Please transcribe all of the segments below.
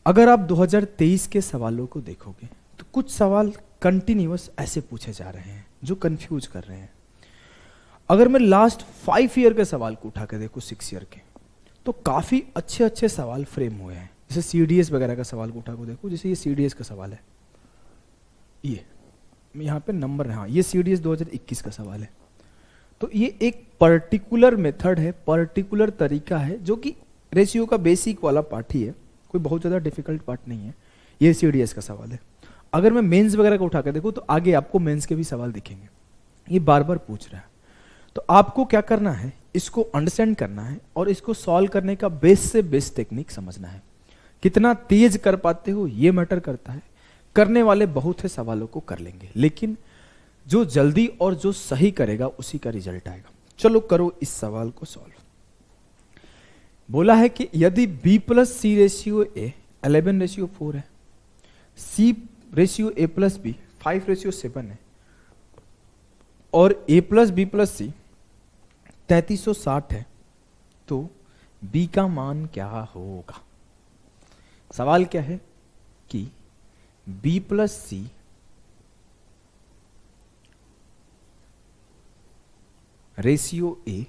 अगर आप 2023 के सवालों को देखोगे तो कुछ सवाल कंटिन्यूअस ऐसे पूछे जा रहे हैं जो कंफ्यूज कर रहे हैं। अगर मैं लास्ट 5 ईयर के सवाल को उठा के देखूँ 6 ईयर के, तो काफ़ी अच्छे अच्छे सवाल फ्रेम हुए हैं। जैसे सीडीएस वगैरह का सवाल को उठा के देखो, जैसे ये सीडीएस का सवाल है, ये यहाँ पे नंबर है, हाँ ये सीडीएस 2021 का सवाल है। तो ये एक पर्टिकुलर मेथड है, पर्टिकुलर तरीका है, जो कि रेशियो का बेसिक वाला पार्ट ही है, कोई बहुत ज़्यादा डिफिकल्ट पार्ट नहीं है। ये सीडीएस का सवाल है। अगर मैं मेंस वगैरह को उठा के देखूँ तो आगे आपको मेंस के भी सवाल दिखेंगे। ये बार बार पूछ रहा है, तो आपको क्या करना है, इसको अंडरस्टैंड करना है और इसको सॉल्व करने का बेस से बेस टेक्निक समझना है। कितना तेज कर पाते हो ये मैटर करता है। करने वाले बहुत से सवालों को कर लेंगे, लेकिन जो जल्दी और जो सही करेगा उसी का रिजल्ट आएगा। चलो करो इस सवाल को सॉल्व। बोला है कि यदि b plus C ratio A 11:4 है, c ratio a plus B 5:7 है और a plus B plus C 3360 है, तो b का मान क्या होगा। सवाल क्या है कि b plus C ratio a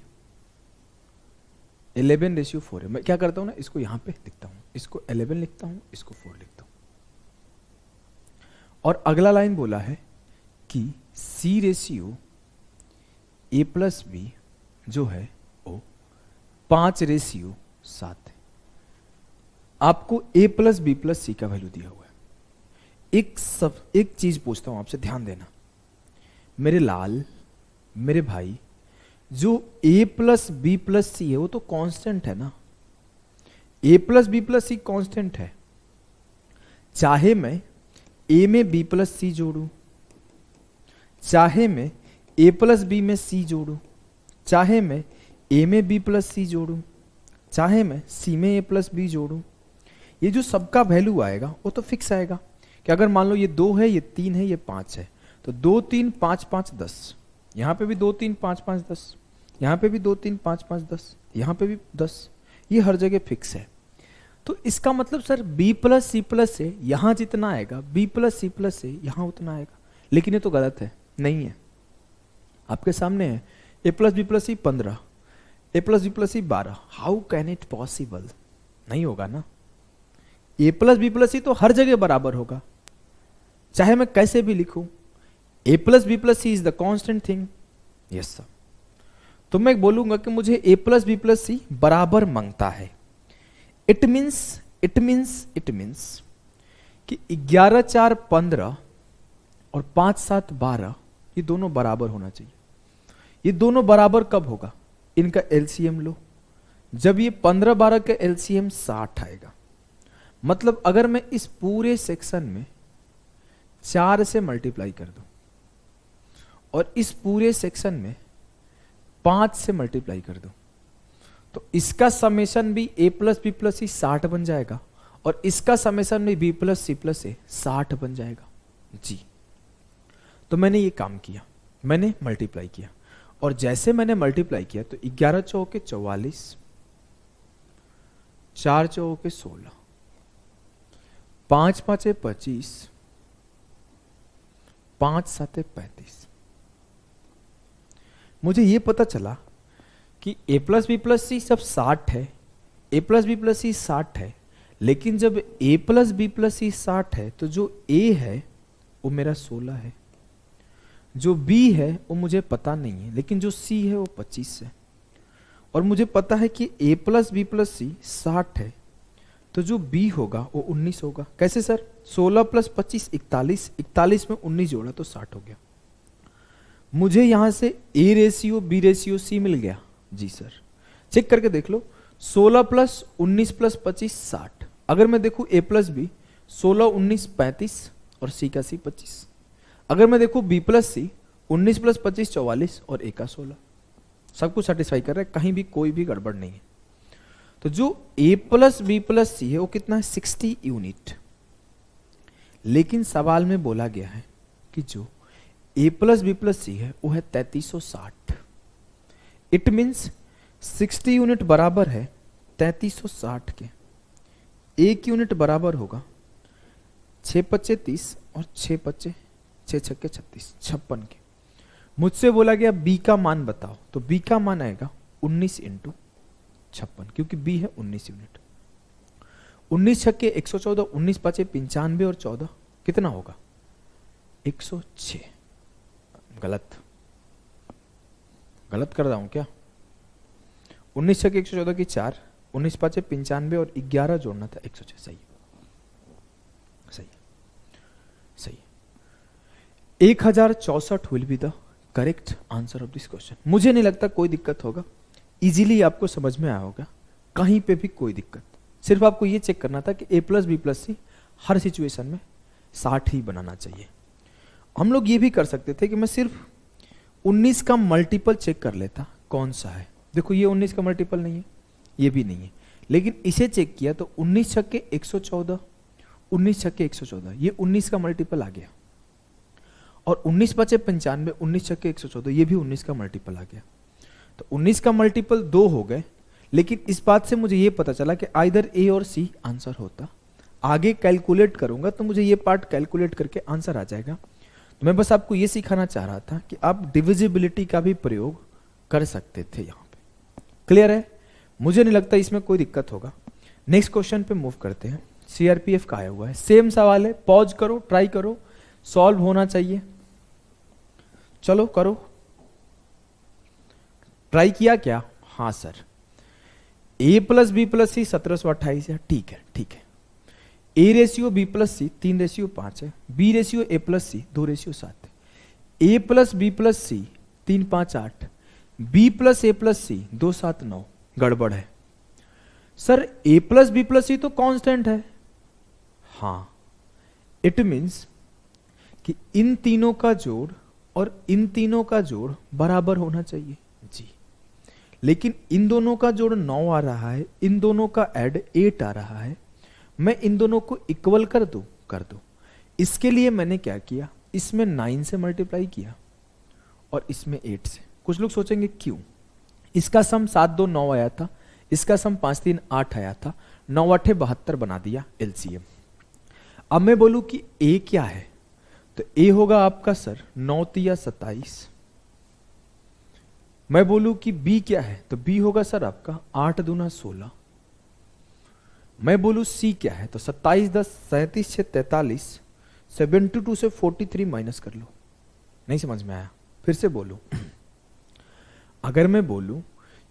11:4 है। मैं क्या करता हूं ना, इसको यहां पे लिखता हूं, इसको 11 लिखता हूं, इसको 4 लिखता हूं। और अगला लाइन बोला है कि c ratio a plus B जो है वो 5:7 है। आपको a plus B plus C का वैल्यू दिया हुआ है। एक चीज पूछता हूं आपसे, ध्यान देना मेरे लाल, मेरे भाई, जो a plus B plus C है वो तो कांस्टेंट है ना। a plus B plus C constant है। चाहे मैं a में b प्लस सी जोड़ू, चाहे मैं a प्लस बी में c जोड़ू, चाहे मैं a में b प्लस सी जोड़ू, चाहे मैं c में a प्लस बी जोड़ू, ये जो सबका वैल्यू आएगा वो तो फिक्स आएगा। कि अगर मान लो ये 2 है, ये 3 है, ये 5 है, तो 2 3 5 5 10, यहाँ पे भी 2 3 5 5 10, यहाँ पे भी 2 3 5 5 10, यहाँ पे भी 10, ये हर जगह फिक्स है। तो इसका मतलब sir b plus C plus से यहाँ जितना आएगा, b प्लस सी प्लस से यहाँ उतना आएगा। लेकिन ये तो गलत है, नहीं है। आपके सामने है a plus B plus C 15, a plus B plus C 12। How can it possible, नहीं होगा ना। a plus B plus C तो हर जगह बराबर होगा, चाहे मैं कैसे भी लिखूं। a plus B plus C is the constant thing. Yes sir. तो मैं बोलूंगा कि मुझे a plus B plus C बराबर मांगता है। इट मीन्स कि 11 4 15 और 5 7 12 ये दोनों बराबर होना चाहिए। ये दोनों बराबर कब होगा, इनका एलसीएम लो, जब ये 15 12 का एलसीएम 60 आएगा। मतलब अगर मैं इस पूरे सेक्शन में 4 से मल्टीप्लाई कर दूं और इस पूरे सेक्शन में 5 से मल्टीप्लाई कर दूं, तो इसका समेशन भी a प्लस बी प्लस सी 60 बन जाएगा और इसका समेशन भी b प्लस सी प्लस से 60 बन जाएगा जी। तो मैंने ये काम किया, मैंने मल्टीप्लाई किया, और जैसे मैंने मल्टीप्लाई किया तो 11 चौके 44, 4 चौके 16, 5 5 25, 5 7 35। मुझे ये पता चला कि a प्लस बी प्लस सी सब 60 है, a प्लस बी प्लस सी 60 है, लेकिन जब a प्लस बी प्लस सी 60 है तो जो a है वो मेरा 16 है, जो b है वो मुझे पता नहीं है, लेकिन जो c है वो 25 है, और मुझे पता है कि a प्लस बी प्लस सी 60 है, तो जो b होगा वो 19 होगा। कैसे सर, 16 प्लस 25 41, 41 में 19 जोड़ा तो 60 हो गया। मुझे यहां से a ratio b ratio c मिल गया जी सर। चेक करके देख लो, 16 प्लस 19 प्लस 25 60। अगर मैं देखूं a प्लस बी 16 19 35 और c का c 25। अगर मैं देखूं b प्लस सी 19 प्लस 25 44 और a का 16। सब कुछ सेटिस्फाई कर रहा है, कहीं भी कोई भी गड़बड़ नहीं है। तो जो a plus B plus C है वो कितना है, 60 यूनिट। लेकिन सवाल में बोला गया है कि जो a plus B plus C है वो है 3360। इट मीन्स 60 यूनिट बराबर है 3360 के। 1 यूनिट बराबर होगा 6 पच्चे 30 और 6 पच्चे 6 छक्के 36, 56 के। मुझसे बोला गया बी का मान बताओ, तो बी का मान आएगा 19 इंटू 56, क्योंकि बी है 19 यूनिट। 19 छक्के 114, 19 पाँचे 95 और 14 कितना होगा 106। गलत कर रहा हूं क्या? 19 छक्के 114 की 4, 19 पाँचे 95 और 11 जोड़ना था 106। सही सही सही। 1064 will be the correct answer of this question. मुझे नहीं लगता कोई दिक्कत होगा, इजीली आपको समझ में आया होगा, कहीं पे भी कोई दिक्कत। सिर्फ आपको ये चेक करना था कि a plus B plus C हर सिचुएशन में 60 ही बनाना चाहिए। हम लोग ये भी कर सकते थे कि मैं सिर्फ 19 का मल्टीपल चेक कर लेता कौन सा है। देखो ये 19 का मल्टीपल नहीं है, ये भी नहीं है, लेकिन इसे चेक किया तो 19 छक्के 114, 19 छक्के 114, ये 19 का मल्टीपल आ गया। और 19 पचे 95, 19 छक्के 114, ये भी 19 का मल्टीपल आ गया। तो 19 का मल्टीपल 2 हो गए, लेकिन इस बात से मुझे ये पता चला कि आइदर ए और सी आंसर होता। आगे कैलकुलेट करूंगा तो मुझे ये पार्ट कैलकुलेट करके आंसर आ जाएगा। तो मैं बस आपको ये सिखाना चाह रहा था कि आप डिविजिबिलिटी का भी प्रयोग कर सकते थे यहां पे। क्लियर है? मुझे नहीं लगता इसमें कोई दिक्कत होगा। नेक्स्ट क्वेश्चन पे मूव करते हैं। सीआरपीएफ का आया हुआ है, सेम सवाल है, पॉज करो, ट्राई करो, सॉल्व होना चाहिए। चलो करो। ट्राई किया क्या? हाँ सर। ए प्लस बी प्लस सी 1728 है, ठीक है ठीक है। ए रेशियो बी प्लस सी 3:5 है, बी रेशियो ए प्लस सी 2:7 है, ए प्लस बी प्लस सी 3:5:8, बी प्लस ए प्लस सी 2:7:9। गड़बड़ है सर, ए प्लस बी प्लस सी तो कांस्टेंट है। हाँ, इट मीन्स कि इन तीनों का जोड़ और इन तीनों का जोड़ बराबर होना चाहिए जी। लेकिन इन दोनों का जोड़ 9 आ रहा है, इन दोनों का ऐड 8 आ रहा है। मैं इन दोनों को इक्वल कर दूं? कर दो। इसके लिए मैंने क्या किया, इसमें 9 से मल्टीप्लाई किया और इसमें 8 से। कुछ लोग सोचेंगे क्यों? इसका सम 7 2 9 आया था, इसका सम 5 3 8 आया था, 9 8 72 बना दिया एलसीएम। अब मैं बोलूं कि ए क्या है, तो ए होगा आपका सर 9 3 27। मैं बोलूं कि बी क्या है, तो बी होगा सर आपका 8 दूना 16। मैं बोलूं सी क्या है, तो 27 10 37 6 43, 72 से 43 माइनस कर लो। नहीं समझ में आया? फिर से बोलूं। अगर मैं बोलूं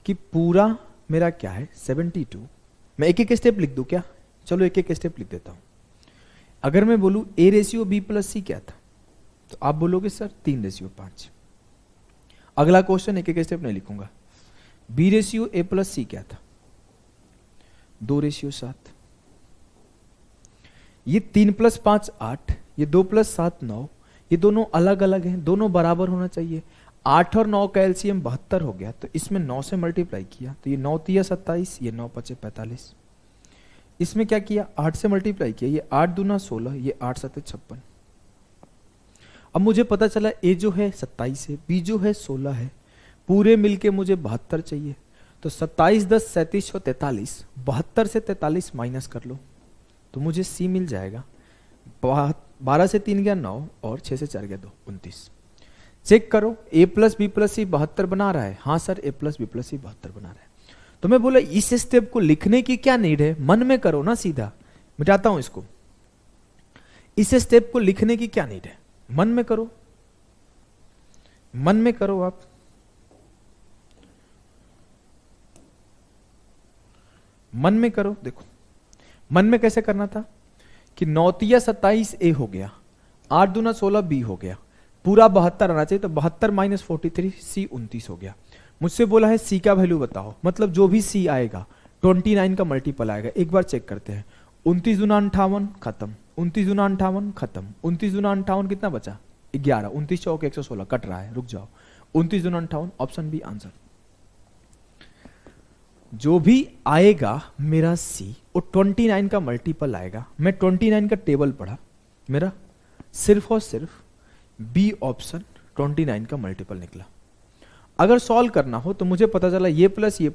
कि पूरा मेरा क्या है 72, मैं एक एक स्टेप लिख दूं क्या? चलो एक एक स्टेप लिख देता हूं। अगर मैं बोलूं ए रेशियो बी प्लस सी क्या था, तो आप बोलोगे सर 3:5। अगला क्वेश्चन एक एक स्टेप नहीं लिखूंगा। B ratio A plus C क्या था, 2:7। ये 3 + 5 8, ये 2 + 7 9, ये दोनों अलग अलग हैं, दोनों बराबर होना चाहिए। 8 और 9 का एलसीएम 72 हो गया, तो इसमें 9 से मल्टीप्लाई किया, तो ये 9 3 27, ये 9 5 45। इसमें क्या किया, 8 से मल्टीप्लाई किया, ये 8 दूना 16, ये 8 7 56। अब मुझे पता चला ए जो है 27 है, बी जो है 16 है, पूरे मिलके मुझे 72 चाहिए। तो 27 10 37 और 43, 72 से 43 माइनस कर लो तो मुझे सी मिल जाएगा। 12 से 3 गया 9 और 6 से 4 गया 2, 29। चेक करो, ए प्लस बी प्लस सी 72 बना रहा है। हाँ सर, ए प्लस बी प्लस सी 72 बना रहा है। तो मैं बोला इस स्टेप को लिखने की क्या नीड है, मन में करो ना सीधा। मिटाता हूं इसको। इस स्टेप को लिखने की क्या नीड है, मन में करो, मन में करो आप। मन में करो। देखो मन में कैसे करना था कि 9 3 27 ए हो गया, 8 दूना 16 बी हो गया, पूरा 72 आना चाहिए, तो 72 माइनस 43 सी 29 हो गया। मुझसे बोला है सी का वैल्यू बताओ, मतलब जो भी सी आएगा 29 का मल्टीपल आएगा। एक बार चेक करते हैं। 29 दूना 58 खत्म, 29 दूना 58 खत्म, 29 दूना 58 कितना बचा 11, 29 चौक 116 कट रहा है, रुक जाओ। 29 दूना 58, ऑप्शन बी आंसर। जो भी आएगा मेरा सी वो 29 का मल्टीपल आएगा। मैं 29 का टेबल पढ़ा, मेरा सिर्फ और सिर्फ बी ऑप्शन 29 का मल्टीपल निकला। अगर सॉल्व करना हो तो मुझे पता चला ये प्लस ये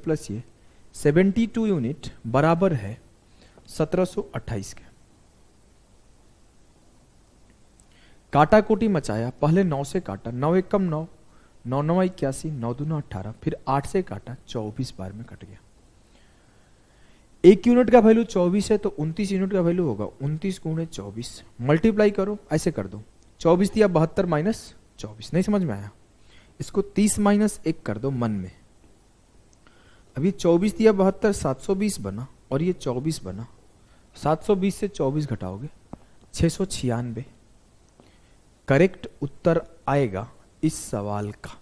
72 यूनिट बराबर है 1728 के। काटा कोटी मचाया, पहले 9 से काटा, 9 एकम 9, 9 9 81, 9 दूना 18, फिर 8 से काटा, 24 बार में कट गया। 1 यूनिट का वैल्यू 24 है तो 29 यूनिट का वैल्यू होगा 29 गुणे 24, मल्टीप्लाई करो, ऐसे कर दो, 24 दिया 72 माइनस 24, नहीं समझ में आया, इसको 30 माइनस 1 कर दो मन में। अब ये 24 दिया 72, 720 बना, और ये 24 बना, 720 से 24 घटाओगे 696। करेक्ट उत्तर आएगा इस सवाल का।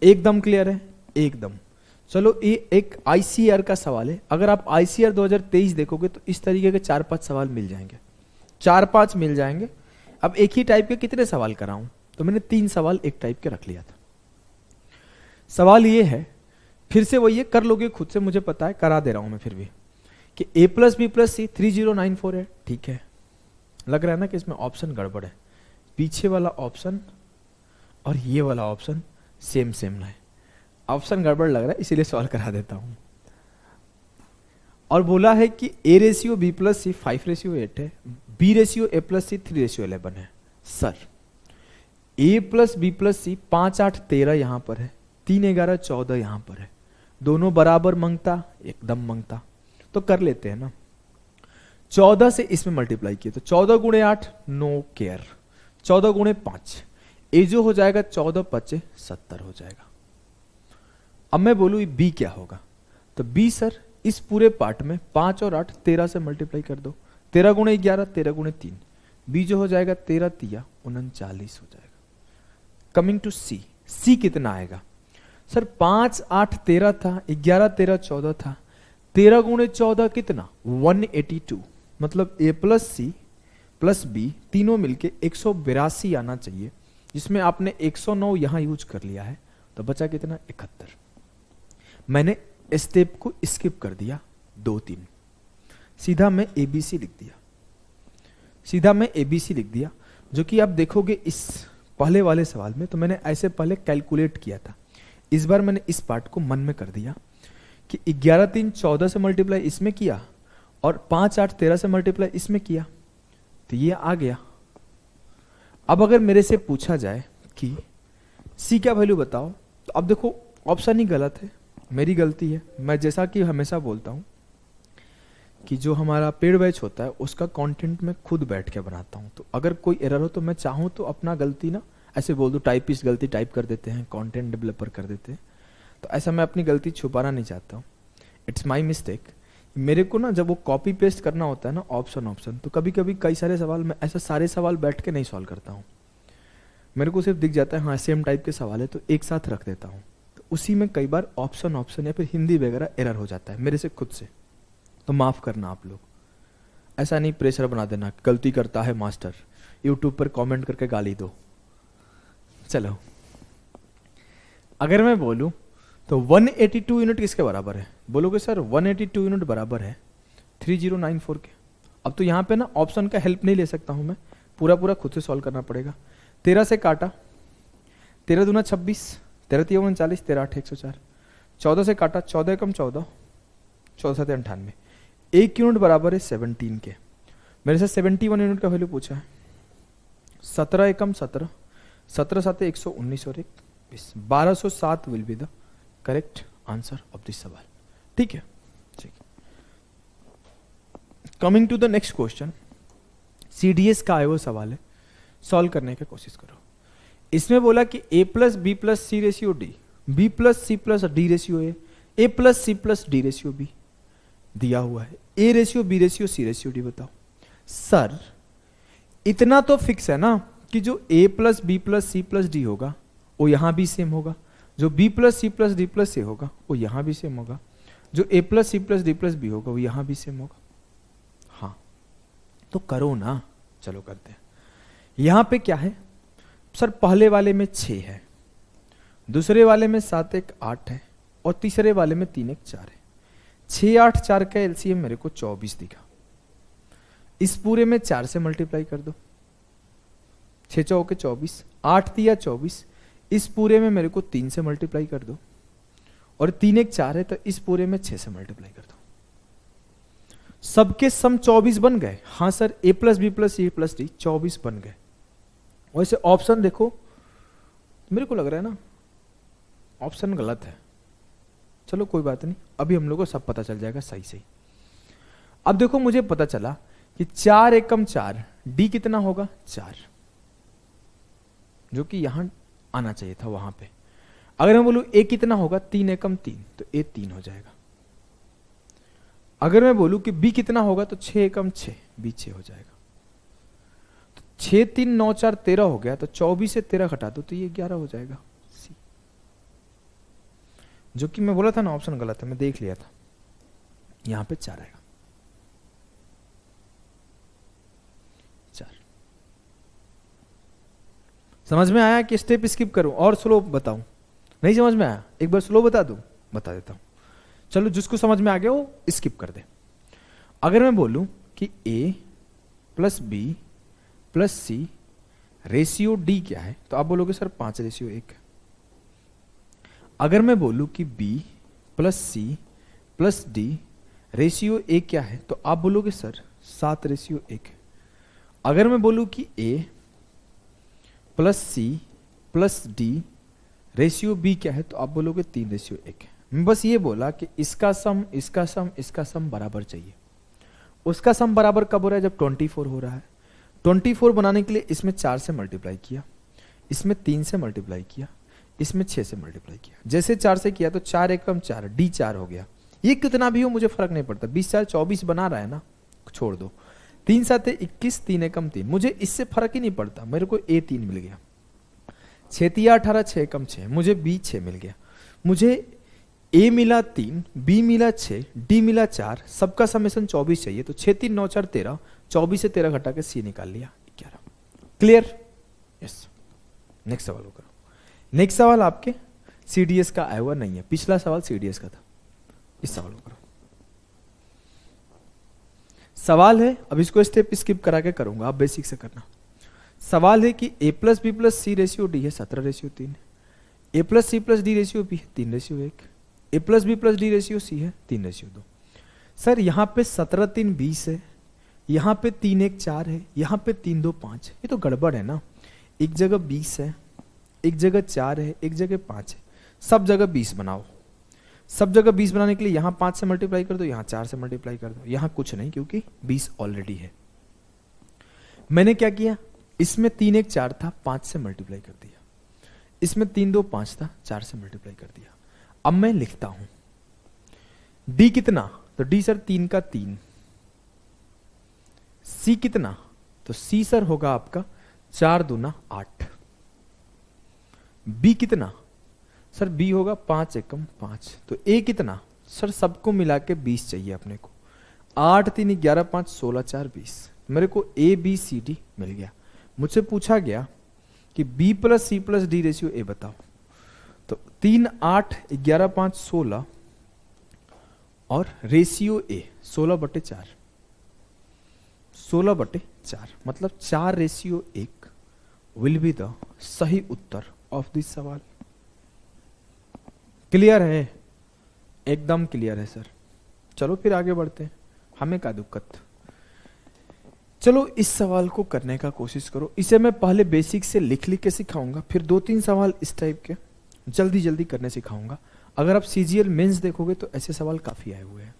एकदम क्लियर है, एकदम। चलो ये एक आईसीआर का सवाल है, अगर आप आईसीआर 2023 देखोगे तो इस तरीके के 4-5 सवाल मिल जाएंगे, 4-5 मिल जाएंगे। अब एक ही टाइप के कितने सवाल कराऊं, तो मैंने 3 सवाल एक टाइप के रख लिया था। सवाल ये है, फिर से वो ये कर लोगे खुद से, मुझे पता है, करा दे रहा हूं मैं फिर भी, कि a प्लस बी प्लस सी 3094 है, ठीक है। लग रहा है ना कि इसमें ऑप्शन गड़बड़ है, पीछे वाला ऑप्शन और ये वाला ऑप्शन सेम सेम ना है, ऑप्शन गड़बड़ लग रहा है, इसीलिए सॉल्व करा देता हूं। और बोला है कि a ratio b plus C 5:8 है, b ratio a plus C 3:11 है। Sir a plus B plus C 5 8 13 यहां पर है, 3 11 14 यहां पर है, दोनों बराबर मांगता, एकदम मांगता, तो कर लेते हैं ना। 14 से इसमें मल्टीप्लाई किए तो 14 गुणे 8 नो केयर, 14 गुणे 5, ए जो हो जाएगा 14 5 70 हो जाएगा। अब मैं बोलूं बी क्या होगा, तो बी सर इस पूरे पार्ट में 5 और 8 13 से मल्टीप्लाई कर दो, 13 गुणे 11 13 गुणे 3, बी जो हो जाएगा 13 3 39 हो जाएगा। कमिंग टू सी, सी कितना आएगा सर, 5 8 13 था, 11 13 14 था, 13 गुणे 14 कितना 182, मतलब ए प्लस सी प्लस बी तीनों मिलके 182 आना चाहिए, जिसमें आपने 109 यहां यूज कर लिया है, तो बचा कितना 71। मैंने स्टेप को स्किप कर दिया 2 3, सीधा मैं एबीसी लिख दिया, सीधा मैं एबीसी लिख दिया, जो कि आप देखोगे इस पहले वाले सवाल में, तो मैंने ऐसे पहले कैलकुलेट किया था, इस बार मैंने इस पार्ट को मन में कर दिया कि 11 3 14 से मल्टीप्लाई इसमें किया और 5 8 13 से मल्टीप्लाई इसमें किया, तो ये आ गया। अब अगर मेरे से पूछा जाए कि सी का वैल्यू बताओ, तो अब देखो ऑप्शन ही गलत है, मेरी गलती है। मैं जैसा कि हमेशा बोलता हूं कि जो हमारा पेड बैच होता है उसका कंटेंट मैं खुद बैठ के बनाता हूं, तो अगर कोई एरर हो तो मैं चाहूं तो अपना गलती ना ऐसे बोल दूं, टाइपिस्ट गलती टाइप कर देते हैं, कंटेंट डेवलपर कर देते हैं, तो ऐसा मैं अपनी गलती छुपाना नहीं चाहता हूँ, इट्स माई मिस्टेक। मेरे को ना जब वो कॉपी पेस्ट करना होता है ना ऑप्शन, तो कभी कभी कई सारे सवाल मैं ऐसा सारे सवाल बैठ के नहीं सॉल्व करता हूँ, मेरे को सिर्फ दिख जाता है हाँ सेम टाइप के सवाल है तो एक साथ रख देता हूँ, तो उसी में कई बार ऑप्शन या फिर हिंदी वगैरह एरर हो जाता है मेरे से खुद से, तो माफ करना आप लोग, ऐसा नहीं प्रेशर बना देना, गलती करता है मास्टर, यूट्यूब पर कॉमेंट करके गाली दो। चलो अगर मैं बोलूं तो 182 यूनिट किसके बराबर है, बोलोगे सर 182 यूनिट बराबर है 3094 के। अब तो यहां पे ना ऑप्शन का हेल्प नहीं ले सकता हूं मैं, पूरा खुद से सॉल्व करना पड़ेगा। 13 से काटा, 13 दूना 26, 13 3 39, 13 8 104, 14 से काटा, 14 एकम 14, 14 7 98, 1 यूनिट बराबर है 17 के। मेरे से 71 यूनिट का वैल्यू पूछा है, 17 एकम 17, 17 7 119 और 1 1207 will be the correct answer of this सवाल। ठीक है, ठीक। Coming to the next question, CDS का आया वो सवाल है, सॉल्व करने की कोशिश करो। इसमें बोला कि a plus B plus C ratio D, B plus C plus D ratio A plus C plus D ratio B दिया हुआ है, A ratio B ratio C ratio D बताओ। सर इतना तो फिक्स है ना कि जो a plus B plus C plus D होगा वो यहां भी सेम होगा, जो b plus C plus D plus C होगा वो यहां भी सेम होगा, जो a plus C plus D plus B होगा वो यहां भी सेम होगा। हाँ तो करो ना, चलो करते हैं। यहां पे क्या है सर, पहले वाले में 6 है, दूसरे वाले में 7 1 8 है, और तीसरे वाले में 3 1 4 है। 6 8 4 का एलसीएम मेरे को 24 दिखा, इस पूरे में 4 से मल्टीप्लाई कर दो, 6 चौके 24, 8 दिया 24, इस पूरे में मेरे को 3 से मल्टीप्लाई कर दो, और 3 1 4 है तो इस पूरे में 6 से मल्टीप्लाई कर दो। सबके सम 24 बन गए। हाँ sir, a plus B plus C plus D 24 बन गए। वैसे ऑप्शन देखो, मेरे को लग रहा है ना ऑप्शन गलत है। चलो कोई बात नहीं, अभी हम लोग को सब पता चल जाएगा सही सही। अब देखो मुझे पता चला कि 4 एकम 4, डी कितना होगा 4, जो कि यहां आना चाहिए था वहां पे। अगर मैं बोलूं ए कितना होगा 3 एकम 3, तो ए 3 हो जाएगा। अगर मैं बोलूं कि बी कितना होगा तो 6 एकम 6, बी 6 हो जाएगा। तो 6 3 9 4 13 हो गया, तो 24 से 13 घटा दो तो ये 11 हो जाएगा सी। जो कि मैं बोला था ना ऑप्शन गलत है, मैं देख लिया था, यहां पे 4 आएगा। 4 समझ में आया कि स्टेप स्किप करूं और स्लो बताऊं? नहीं समझ में आया, एक बार स्लो बता दूं? बता देता हूं। चलो जिसको समझ में आ गया वो स्किप कर दे। अगर मैं बोलूं कि a plus B plus C ratio D क्या है, तो आप बोलोगे सर 5:1। अगर मैं बोलूं कि b plus C plus D ratio A क्या है, तो आप बोलोगे सर 7:1। अगर मैं बोलूं कि a plus C plus D ratio B क्या है, तो आप बोलोगे 3:1। मैं बस ये बोला कि इसका सम इसका सम इसका सम बराबर चाहिए। उसका सम बराबर कब हो रहा है? जब 24 हो रहा है। 24 बनाने के लिए इसमें 4 से मल्टीप्लाई किया, इसमें 3 से मल्टीप्लाई किया, इसमें 6 से मल्टीप्लाई किया। जैसे 4 से किया तो 4 एकम 4, डी 4 हो गया। ये कितना भी हो मुझे फर्क नहीं पड़ता, 20 4 24 बना रहा है ना, छोड़ दो। 3 7 21, 3 एकम 3, मुझे इससे फर्क ही नहीं पड़ता। मेरे को ए 3 मिल गया। 6 3 18, 6 एकम 6, मुझे बी 6 मिल गया। मुझे ए मिला 3, बी मिला 6, डी मिला 4, सबका समेशन 24 चाहिए। तो 6 3 9 4 13, 24 से 13 घटा के सी निकाल लिया 11। क्लियर? यस। नेक्स्ट सवाल करो। नेक्स्ट सवाल आपके सीडीएस का आया हुआ नहीं है, पिछला सवाल सीडीएस का था। इस सवाल को करो। सवाल है, अब इसको स्टेप स्किप करा के करूंगा, आप बेसिक से करना। सवाल है कि a plus B plus C ratio D है 17:3, a plus C plus D ratio B है 3:1, a plus B plus D ratio C है 3:2। सर यहाँ पे 17 3 20 है, यहाँ पे 3 1 4 है, यहाँ पे 3 2 5, ये तो गड़बड़ है ना। एक जगह 20 है, एक जगह 4 है, एक जगह 5 है, सब जगह 20 बनाओ। सब जगह 20 बनाने के लिए यहाँ 5 से मल्टीप्लाई कर दो, यहाँ 4 से मल्टीप्लाई कर दो, यहाँ कुछ नहीं क्योंकि 20 ऑलरेडी है। मैंने क्या किया, इसमें 3 1 4 था, 5 से मल्टीप्लाई कर दिया। इसमें 3 2 5 था, 4 से मल्टीप्लाई कर दिया। अब मैं लिखता हूं d कितना, तो d सर 3 का 3। c कितना, तो c सर होगा आपका 4 दूना 8। b कितना, सर b होगा 5 एकम 5। तो a कितना, सर सबको मिला के 20 चाहिए अपने को। 8 3 11 5 16 4 20। मेरे को a b c d मिल गया। मुझसे पूछा गया कि b plus C plus D ratio A बताओ। तो 3 8 11 5 16 और रेशियो ए 16/4, 16/4 मतलब 4:1 विल बी द सही उत्तर ऑफ दिस सवाल। क्लियर है? एकदम क्लियर है सर। चलो फिर आगे बढ़ते हैं, हमें क्या दिक्कत। चलो इस सवाल को करने का कोशिश करो। इसे मैं पहले बेसिक से लिख लिख के सिखाऊंगा, फिर 2-3 सवाल इस टाइप के जल्दी जल्दी करने सिखाऊंगा। अगर आप सीजीएल मेंस देखोगे तो ऐसे सवाल काफी आए हुए हैं।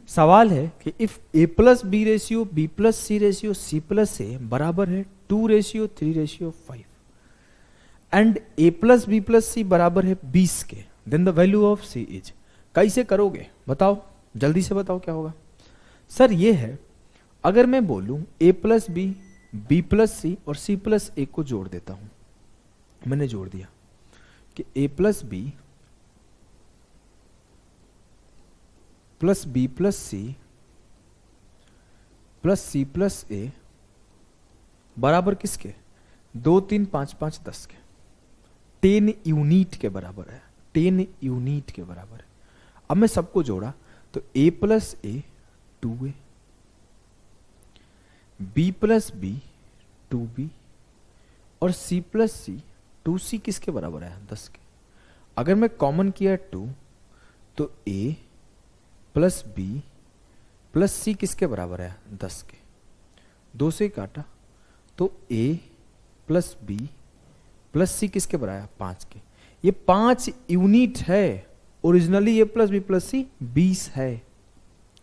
सवाल है कि if a plus B ratio B plus C ratio C plus A बराबर है 2:3:5 and a plus B plus C बराबर है 20 के, then the value of c is. कैसे करोगे बताओ, जल्दी से बताओ क्या होगा। सर ये है, अगर मैं बोलूं a plus B B plus C और c प्लस ए को जोड़ देता हूं, मैंने जोड़ दिया कि a plus B plus B plus C plus C plus A बराबर किसके, 2 3 5 5 10 के, 10 यूनिट के बराबर है, 10 यूनिट के बराबर है। अब मैं सबको जोड़ा तो a plus A 2a, b plus B 2b और c प्लस सी 2c किसके बराबर है, 10 के। अगर मैं कॉमन किया 2 तो a plus B plus C किसके बराबर है? 10 के। 2 से काटा तो ए प्लस बी प्लस सी किसके बराबर है? 5 के। ये 5 यूनिट है। ओरिजिनली ए प्लस बी प्लस सी 20 है।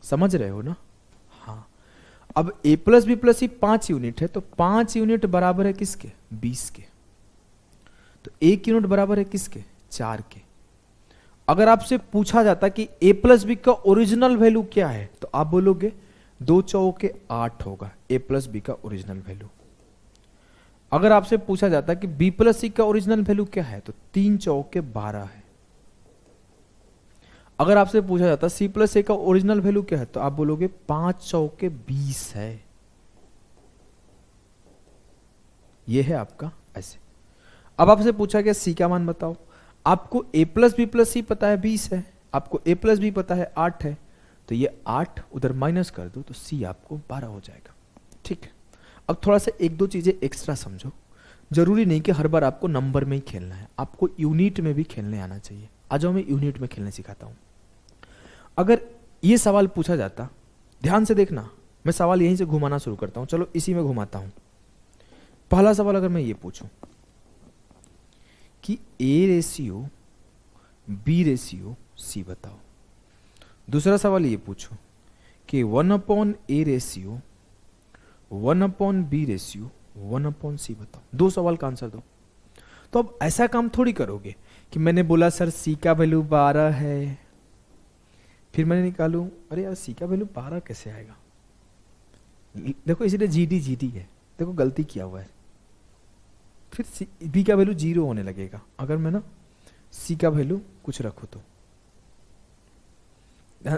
समझ रहे हो ना? हाँ। अब ए plus B plus C 5 unit है, तो 5 यूनिट बराबर है किसके? 20 के। तो 1 यूनिट बराबर है किसके? 4 के। अगर आपसे पूछा जाता कि ए प्लस बी का ओरिजिनल वैल्यू क्या है, तो आप बोलोगे 2 चौके 8 होगा ए प्लस बी का ओरिजिनल वैल्यू। अगर आपसे पूछा जाता कि बी प्लस सी का ओरिजिनल वैल्यू क्या है, तो 3 चौके 12 है। अगर आपसे पूछा जाता सी प्लस ए का ओरिजिनल वैल्यू क्या है, तो आप बोलोगे 5 चौके 20 है। यह है आपका ऐसे। अब आपसे पूछा गया सी का मान बताओ। आपको ए प्लस बी प्लस सी पता है 20 है, आपको ए प्लस बी पता है 8 है, तो ये 8 उधर माइनस कर दो तो सी आपको 12 हो जाएगा। ठीक है। अब थोड़ा सा 1-2 चीजें एक्स्ट्रा समझो। जरूरी नहीं कि हर बार आपको नंबर में ही खेलना है, आपको यूनिट में भी खेलने आना चाहिए। आ जाओ, मैं यूनिट में खेलने सिखाता हूं। अगर ये सवाल पूछा जाता, ध्यान से देखना, मैं सवाल यहीं से घुमाना शुरू करता हूं। चलो इसी में घुमाता हूं। पहला सवाल अगर मैं ये पूछूं कि A ratio B ratio C बताओ। दूसरा सवाल ये पूछो कि 1/a ratio 1/b ratio 1/c बताओ। 2 सवाल का आंसर दो। तो अब ऐसा काम थोड़ी करोगे कि मैंने बोला सर सी का वैल्यू 12 है, फिर मैंने निकालू अरे यार सी का वैल्यू 12 कैसे आएगा। देखो इसलिए जीडी है, देखो गलती किया हुआ है। फिर बी का वैल्यू 0 होने लगेगा अगर मैं ना सी का वैल्यू कुछ रखूं तो।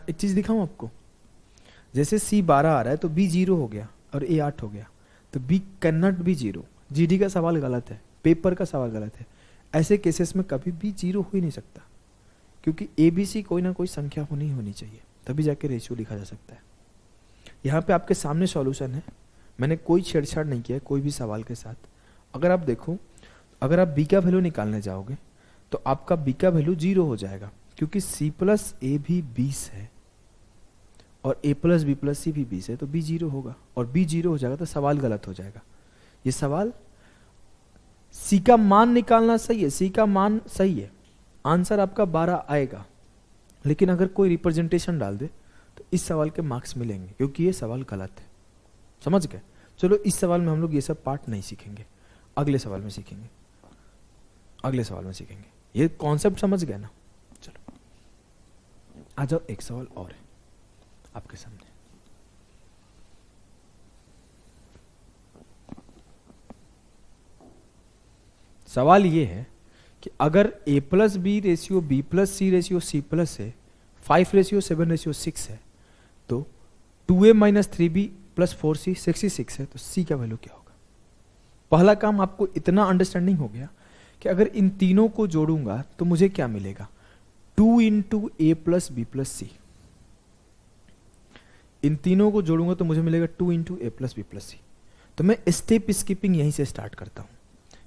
एक चीज दिखाऊं आपको, जैसे सी 12 आ रहा है तो बी 0 हो गया और ए 8 हो गया, तो B can not be 0। GD का सवाल गलत है, पेपर का सवाल गलत है। ऐसे केसेस में कभी भी 0 हो ही नहीं सकता, क्योंकि ए बी सी कोई ना कोई संख्या होनी चाहिए, तभी जाके रेशियो लिखा जा सकता है। यहाँ पे आपके सामने सॉल्यूशन है, मैंने कोई छेड़छाड़ नहीं किया कोई भी सवाल के साथ। अगर आप देखो, अगर आप बी का वैल्यू निकालने जाओगे तो आपका बी का वैल्यू 0 हो जाएगा, क्योंकि सी प्लस ए भी 20 है और ए प्लस बी प्लस सी भी 20 है, तो बी 0 होगा। और बी 0 हो जाएगा तो सवाल गलत हो जाएगा। ये सवाल सी का मान निकालना सही है, सी का मान सही है, आंसर आपका 12 आएगा, लेकिन अगर कोई रिप्रेजेंटेशन डाल दे तो इस सवाल के मार्क्स मिलेंगे, क्योंकि ये सवाल गलत है। समझ गए? चलो इस सवाल में हम लोग ये सब पार्ट नहीं सीखेंगे, अगले सवाल में सीखेंगे, अगले सवाल में सीखेंगे। ये कॉन्सेप्ट समझ गए ना? चलो आ जाओ, एक सवाल और है आपके सामने। सवाल ये है कि अगर a plus B ratio B plus C ratio C plus है, 5 रेशियो 7 रेशियो 6 है, तो 2a minus 3b plus 4c 66 है, तो c का वैल्यू क्या होगा? पहला काम आपको इतना अंडरस्टैंडिंग हो गया कि अगर इन तीनों को जोड़ूंगा तो मुझे क्या मिलेगा? 2 इंटू ए प्लस बी प्लस सी। इन तीनों को जोड़ूंगा तो मुझे मिलेगा 2 इंटू ए प्लस बी प्लस सी। तो मैं स्टेप स्किपिंग यहीं से स्टार्ट करता हूं।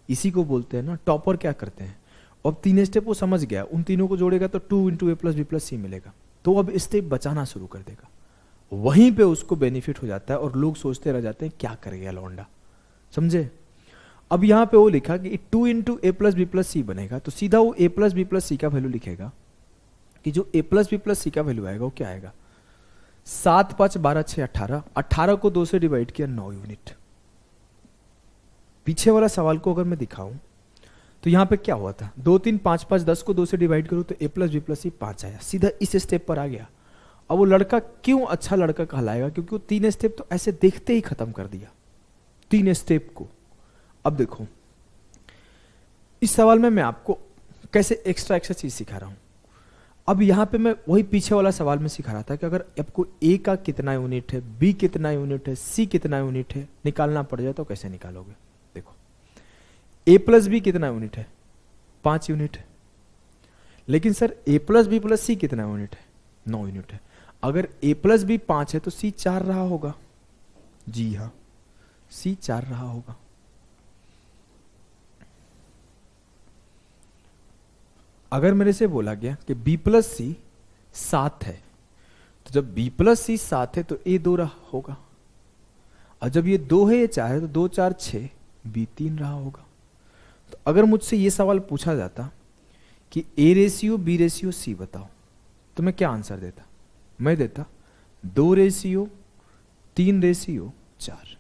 इसी को बोलते हैं ना टॉपर क्या करते हैं। अब 3 स्टेप वो समझ गया, उन तीनों को जोड़ेगा तो 2 इंटू ए प्लस बी प्लस सी मिलेगा, तो अब स्टेप बचाना शुरू कर देगा। वहीं पे उसको बेनिफिट हो जाता है और लोग सोचते रह जाते हैं क्या कर गया लौंडा। समझे? अब यहां पे वो लिखा कि 2 इंटू ए प्लस बी प्लस सी बनेगा, तो सीधा वो ए प्लस बी प्लस सी का वैल्यू लिखेगा कि जो ए प्लस बी प्लस सी का वैल्यू आएगा वो क्या आएगा? 7 5 12 6 18, 18 को 2 से डिवाइड किया 9 यूनिट। पीछे वाला सवाल को अगर मैं दिखाऊं तो यहां पे क्या हुआ था? 2 3 5 5 10 को 2 से डिवाइड करूं तो ए प्लस बी प्लस सी 5 आया, सीधा इस स्टेप पर आ गया। अब वो लड़का क्यों अच्छा लड़का कहलाएगा? क्योंकि वो 3 स्टेप तो ऐसे देखते ही खत्म कर दिया, 3 स्टेप को। अब देखो इस सवाल में मैं आपको कैसे एक्स्ट्रा चीज सिखा रहा हूं। अब यहां पे मैं वही पीछे वाला सवाल में सिखा रहा था कि अगर आपको ए का कितना यूनिट है, बी कितना यूनिट है, सी कितना यूनिट है निकालना पड़ जाए तो कैसे निकालोगे? देखो ए प्लस बी कितना यूनिट है? 5 यूनिट है। लेकिन सर ए प्लस बी प्लस सी कितना यूनिट है? 9 यूनिट है। अगर ए प्लस बी 5 है तो सी 4 रहा होगा। जी हाँ, सी 4 रहा होगा। अगर मेरे से बोला गया कि b प्लस सी 7 है, तो जब b प्लस सी 7 है तो a 2 रहा होगा, और जब ये 2 है ये 4 है तो 2 4 6, b 3 रहा होगा। तो अगर मुझसे ये सवाल पूछा जाता कि a ratio b ratio c बताओ, तो मैं क्या आंसर देता? मैं देता 2 रेशियो 3 रेशियो 4।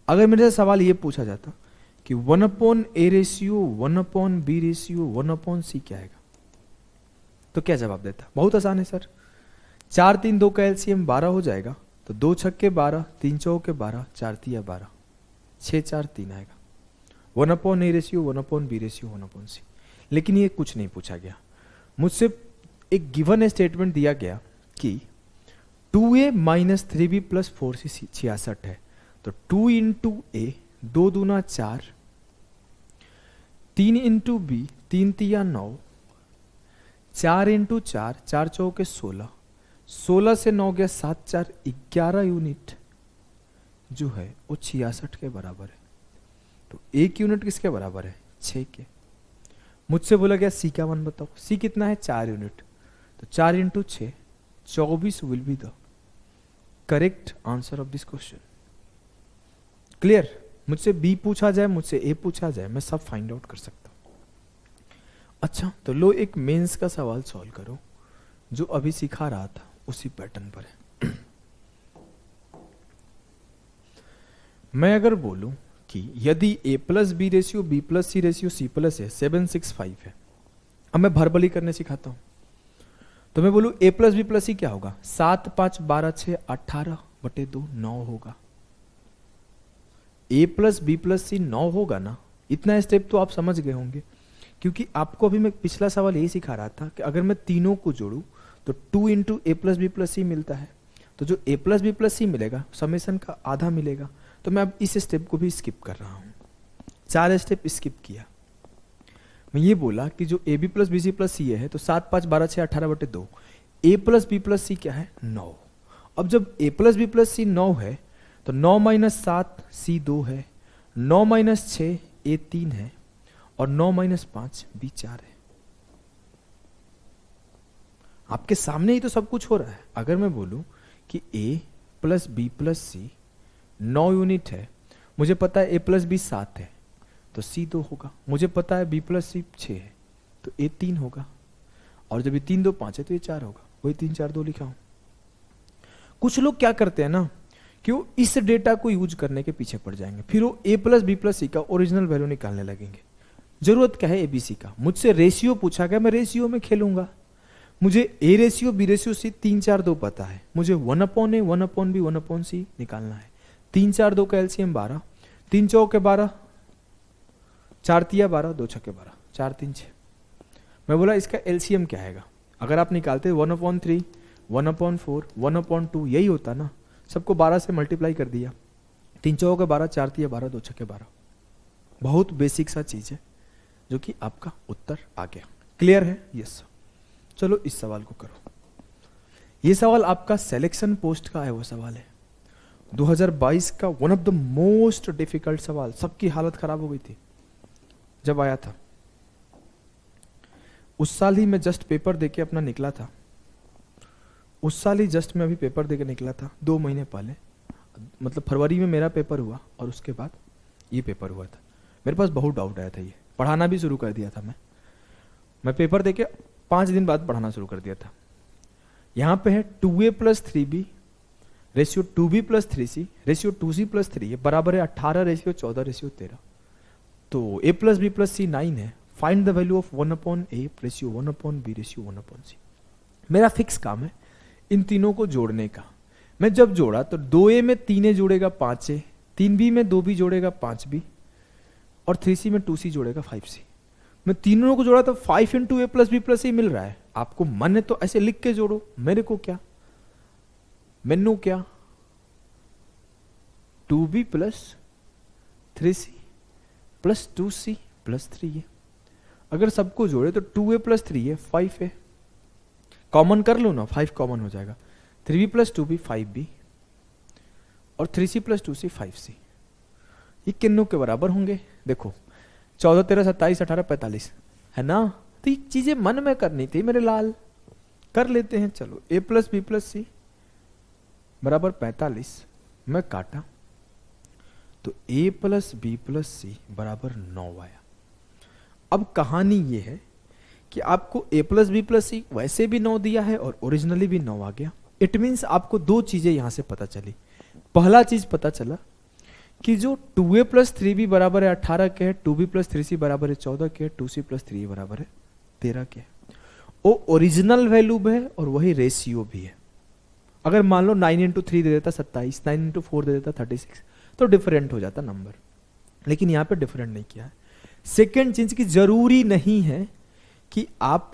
अगर मेरे से सवाल ये पूछा जाता कि 1/a ratio 1/b ratio 1/c क्या आएगा, तो क्या जवाब देता? बहुत आसान है सर, 4 3 2 का एलसीएम 12 हो जाएगा, तो 2 छक्के 12, 3 चौके 12, 4 तिया 12, 6 4 3 आएगा। 1/a ratio 1/b ratio 1/c। लेकिन ये कुछ नहीं पूछा गया, मुझसे एक गिवन स्टेटमेंट दिया गया कि 2a minus 3b plus 4c 66 है, तो 2 इंटू ए 2 दूना 4, 3 इंटू बी 3 तिया 9, 4 इंटू 4 4 चौके 16, 16 से 9 गया 7 4 11 यूनिट जो है वो 66 के बराबर है। तो एक यूनिट किसके बराबर है? 6 के। मुझसे बोला गया सी का मान बताओ, सी कितना है? 4 यूनिट, तो 4 into 6 24 will be the correct answer of this question. Clear? मुझसे बी पूछा जाए, मुझसे ए पूछा जाए, मैं सब फाइंड आउट कर सकता हूं। अच्छा, तो लो एक मेंस का सवाल सॉल्व करो जो अभी सिखा रहा था उसी पैटर्न पर है। मैं अगर बोलूं कि यदि a plus B ratio b plus C ratio c plus है 765 है, अब मैं भरबली करने सिखाता हूं, तो मैं बोलूं a plus B plus C क्या होगा? 7 5 12 6 18/2 9 होगा। a plus B plus C 9 होगा ना, इतना स्टेप तो आप समझ गए होंगे, क्योंकि आपको अभी मैं पिछला सवाल यही सिखा रहा था कि अगर मैं तीनों को जोड़ूं तो 2 इंटू ए प्लस बी प्लस सी मिलता है, तो जो a प्लस बी प्लस सी मिलेगा समेशन का आधा मिलेगा। तो मैं अब इस स्टेप को भी स्किप कर रहा हूं, 4 स्टेप स्किप किया। मैं ये बोला कि जो A B plus B C plus C है तो 7 5 12 6 18/2, A plus B plus C क्या है? 9। अब जब A plus B plus C 9 है तो 9 माइनस 7 सी 2 है, 9 माइनस 6 ए 3 है, और 9 माइनस 5 बी 4 है। आपके सामने ही तो सब कुछ हो रहा है। अगर मैं बोलूं कि ए plus B plus C 9 unit है, मुझे पता है ए प्लस बी 7 है तो सी 2 होगा, मुझे पता है बी प्लस सी 6 है तो ए 3 होगा, और जब ये 3 2 5 है तो ये 4 होगा, वही 3 4 2 लिखा हूं। कुछ लोग क्या करते हैं ना कि वो इस डेटा को यूज करने के पीछे पड़ जाएंगे, फिर वो ए प्लस बी प्लस सी का ओरिजिनल वैल्यू निकालने लगेंगे। जरूरत क्या है एबीसी का? मुझसे रेशियो पूछा गया, मैं रेशियो में खेलूंगा। मुझे a ratio B ratio c 3 4 2 पता है, मुझे 1/a 1/b 1/c निकालना है। 3 4 2 का एलसीएम 12, 3 चौके 12, 4 तिया 12, 2 छक्के 12, 4 3 6। मैं बोला इसका एलसीएम क्या आएगा? अगर आप निकालते 1/3 1/4 1/2 यही होता ना, सबको 12 से मल्टीप्लाई कर दिया, 3 चौके 12, 4 तिया 12, 2 छक्के 12। बहुत बेसिक सा चीज है जो कि आपका उत्तर आ गया। क्लियर है? यस। चलो इस सवाल को करो। ये सवाल आपका सिलेक्शन पोस्ट का है, वो सवाल है 2022 का one of the most difficult सवाल। सबकी हालत खराब हो गई थी जब आया था। उस साल ही मैं जस्ट पेपर देके अपना निकला था, उस साल ही जस्ट मैं अभी पेपर देके निकला था 2 महीने पहले, मतलब फरवरी में मेरा पेपर हुआ और उसके बाद ये पेपर हुआ था। मेरे पास बहुत डाउट आया था, ये पढ़ाना भी शुरू कर दिया था मैं पेपर देके 5 दिन बाद पढ़ाना शुरू कर दिया था। यहां पे है 2a plus 3b ratio 2b plus 3c ratio 2c plus 3 बराबर है 18 रेशियो 14 रेशियो 13। तो a plus B plus C 9 है। Find the value of 1/a ratio 1/b ratio 1/c। मेरा फिक्स काम है इन तीनों को जोड़ने का। मैं जब जोड़ा तो 2a में 3a जोड़ेगा 5a, 3b में 2b जोड़ेगा 5b, और 3c में 2c जोड़ेगा 5c। मैं तीनों को जोड़ा तो 5 इंटू ए प्लस बी प्लस सी मिल रहा है। आपको मन है तो ऐसे लिख के जोड़ो, मेरे को क्या, मैनू क्या, 2b plus 3c plus 2c plus 3a। अगर सबको जोड़े तो 2a प्लस 3a 5 है, कॉमन कर लो ना, 5 कॉमन हो जाएगा। 3b प्लस 2b 5b, और 3c प्लस 2c 5c। ये किन्नों के बराबर होंगे? देखो 14 13 27 18 45 है ना। तो ये चीजें मन में करनी थी मेरे लाल, कर लेते हैं। चलो a plus B plus C बराबर 45, मैं काटा तो a plus B plus C बराबर 9 आया। अब कहानी ये है कि आपको a प्लस बी प्लस सी वैसे भी 9 दिया है और ओरिजिनली भी 9 आ गया। इट मीन्स आपको दो चीजें यहां से पता चली। पहला चीज पता चला कि जो 2a प्लस 3b बराबर है 18 के है, 2b प्लस 3c बराबर है 14 के है, 2c प्लस 3a बराबर है 13 के है। वो ओरिजिनल वैल्यू है और वही रेशियो भी है। अगर मान लो 9 इंटू 3 दे देता 27, 9 इंटू 4 दे देता 36, तो डिफरेंट हो जाता नंबर, लेकिन यहां पे डिफरेंट नहीं किया है। सेकेंड चीज की जरूरी नहीं है कि आप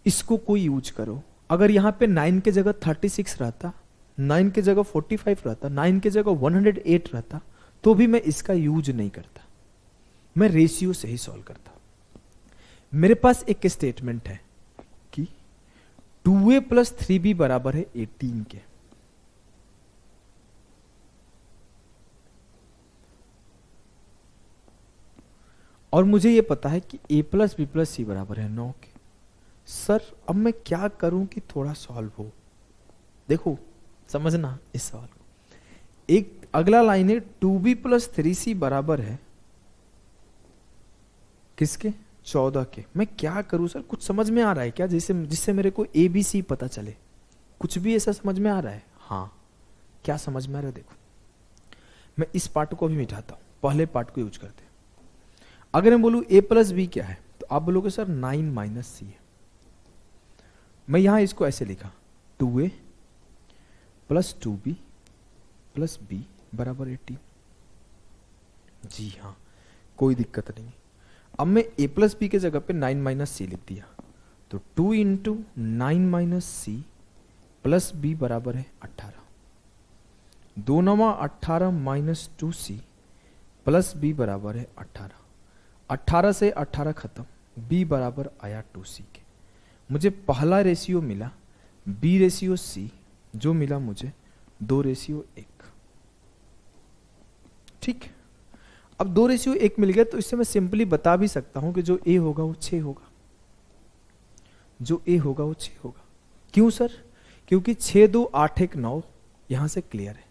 इसको कोई यूज करो। अगर यहां पे 9 के जगह 36 रहता, 9 के जगह 45 रहता, 9 के जगह 108 रहता, तो भी मैं इसका यूज नहीं करता, मैं रेशियो से ही सॉल्व करता। मेरे पास एक स्टेटमेंट है कि 2a प्लस 3b बराबर है 18 के। और मुझे यह पता है कि a plus B plus C बराबर है 9 के। सर अब मैं क्या करूं कि थोड़ा सॉल्व हो? देखो समझना इस सवाल को। एक अगला लाइन है 2b प्लस 3c बराबर है किसके? 14 के। मैं क्या करूं सर? कुछ समझ में आ रहा है क्या जिससे मेरे को ए बी सी पता चले? कुछ भी ऐसा समझ में आ रहा है? हाँ, क्या समझ में आ रहा है? देखो मैं इस पार्ट को भी मिटाता हूं, पहले पार्ट को यूज करते हैं। अगर मैं बोलूं a प्लस बी क्या है, तो आप बोलोगे सर 9 माइनस सी है। मैं यहां इसको ऐसे लिखा 2a plus 2b plus b बराबर 18। जी हाँ, कोई दिक्कत नहीं। अब मैं a प्लस बी के जगह पे 9 माइनस सी लिख दिया, तो 2 into 9 minus c plus b बराबर है 18। 2 9 18 माइनस 2c प्लस बी बराबर है 18। 18 से 18 खत्म, b बराबर आया 2c के। मुझे पहला रेशियो मिला b रेशियो c, जो मिला मुझे 2 रेशियो 1। ठीक, अब 2 रेशियो 1 मिल गया, तो इससे मैं सिंपली बता भी सकता हूं कि जो a होगा वो 6 होगा, जो a होगा वो 6 होगा। क्यों सर? क्योंकि 6 2 8 1 9 यहां से क्लियर है,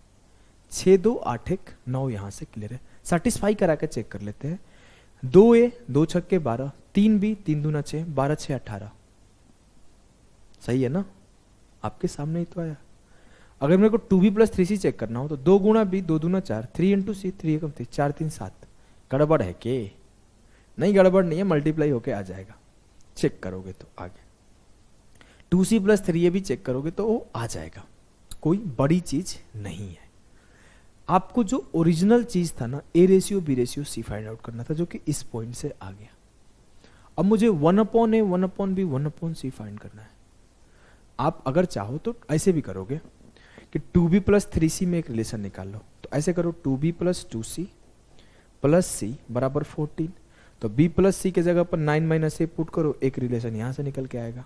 6 2 8 1 9 यहां से क्लियर है। सेटिस्फाई करा के चेक कर लेते हैं। 2a 2 छक्के 12, 3b 3 दूना 6, 12 6 18। सही है ना? आपके सामने ही तो आया। अगर मेरे को 2b प्लस 3c चेक करना हो तो 2 गुणा b 2 दूना 4, 3 इंटू सी 3 एकम 3, 4 3 7। गड़बड़ है के? नहीं गड़बड़ नहीं है, मल्टीप्लाई होके आ जाएगा। चेक करोगे तो आगे 2c प्लस 3a भी चेक करोगे तो वो आ जाएगा, कोई बड़ी चीज नहीं है। आपको जो ओरिजिनल चीज था ना, a ratio b ratio c find out करना था, जो कि इस पॉइंट से आ गया। अब मुझे 1/a 1/b 1/c फाइंड करना है। आप अगर चाहो तो ऐसे भी करोगे कि 2b प्लस 3c में एक रिलेशन निकाल लो। तो ऐसे करो 2b plus 2c plus c बराबर 14। तो b प्लस c के जगह पर 9 माइनस a पुट करो, एक रिलेशन यहां से निकल के आएगा।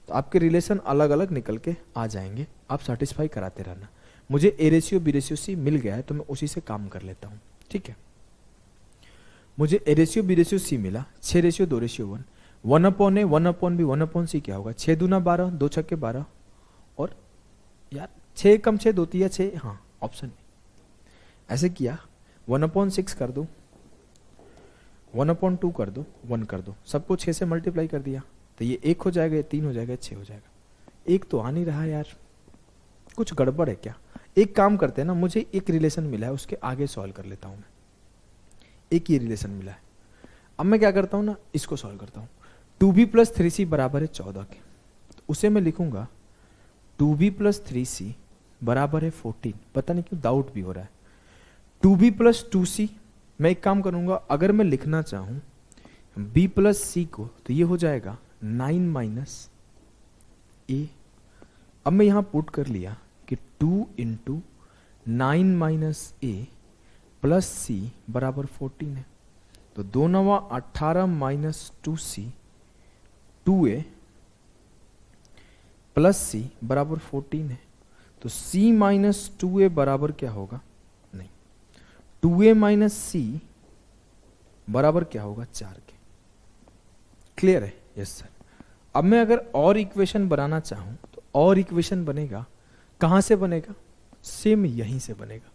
तो आपके रिलेशन अलग अलग निकल के आ जाएंगे, आप सेटिस्फाई कराते रहना। मुझे a ratio b ratio c मिल गया है, तो मैं उसी से काम कर लेता हूं। ठीक है, मुझे a ratio b ratio c मिला, 6 ratio 2 ratio 1, 1/a 1/b 1/c क्या होगा? 6 दूना 12, 2 छक्के 12, और यार 6 कम 6 2 तिया 6, हाँ ऑप्शन में। ऐसे किया 1/6 कर दो, 1/2 कर दो, 1 कर दो, सबको 6 से मल्टीप्लाई कर दिया, तो ये 1 हो जाएगा, ये 3 हो जाएगा, 6 हो जाएगा। एक तो आ नहीं रहा यार, कुछ गड़बड़ है क्या? एक काम करते हैं ना, मुझे एक रिलेशन मिला है, उसके आगे सॉल्व कर लेता हूं मैं। एक ही रिलेशन मिला है, अब मैं क्या करता हूं ना, इसको सॉल्व करता हूं। 2b प्लस 3c बराबर है 14 के, तो उसे मैं लिखूंगा 2b प्लस 3c बराबर है 14। पता नहीं क्यों डाउट भी हो रहा है। 2b प्लस 2c, मैं एक काम करूंगा, अगर मैं लिखना चाहूं b प्लस c को, तो ये हो जाएगा 9 माइनस a। अब मैं यहां पुट कर लिया कि 2 into 9 minus a plus c बराबर 14 है। तो 2 9 18 minus 2c 2a plus c बराबर 14 है। तो c माइनस 2a बराबर क्या होगा? नहीं, 2a माइनस c बराबर क्या होगा? 4 के। क्लियर है? Yes sir. अब मैं अगर और इक्वेशन बनाना चाहूं तो और इक्वेशन बनेगा, कहां से बनेगा? सेम यहीं से बनेगा,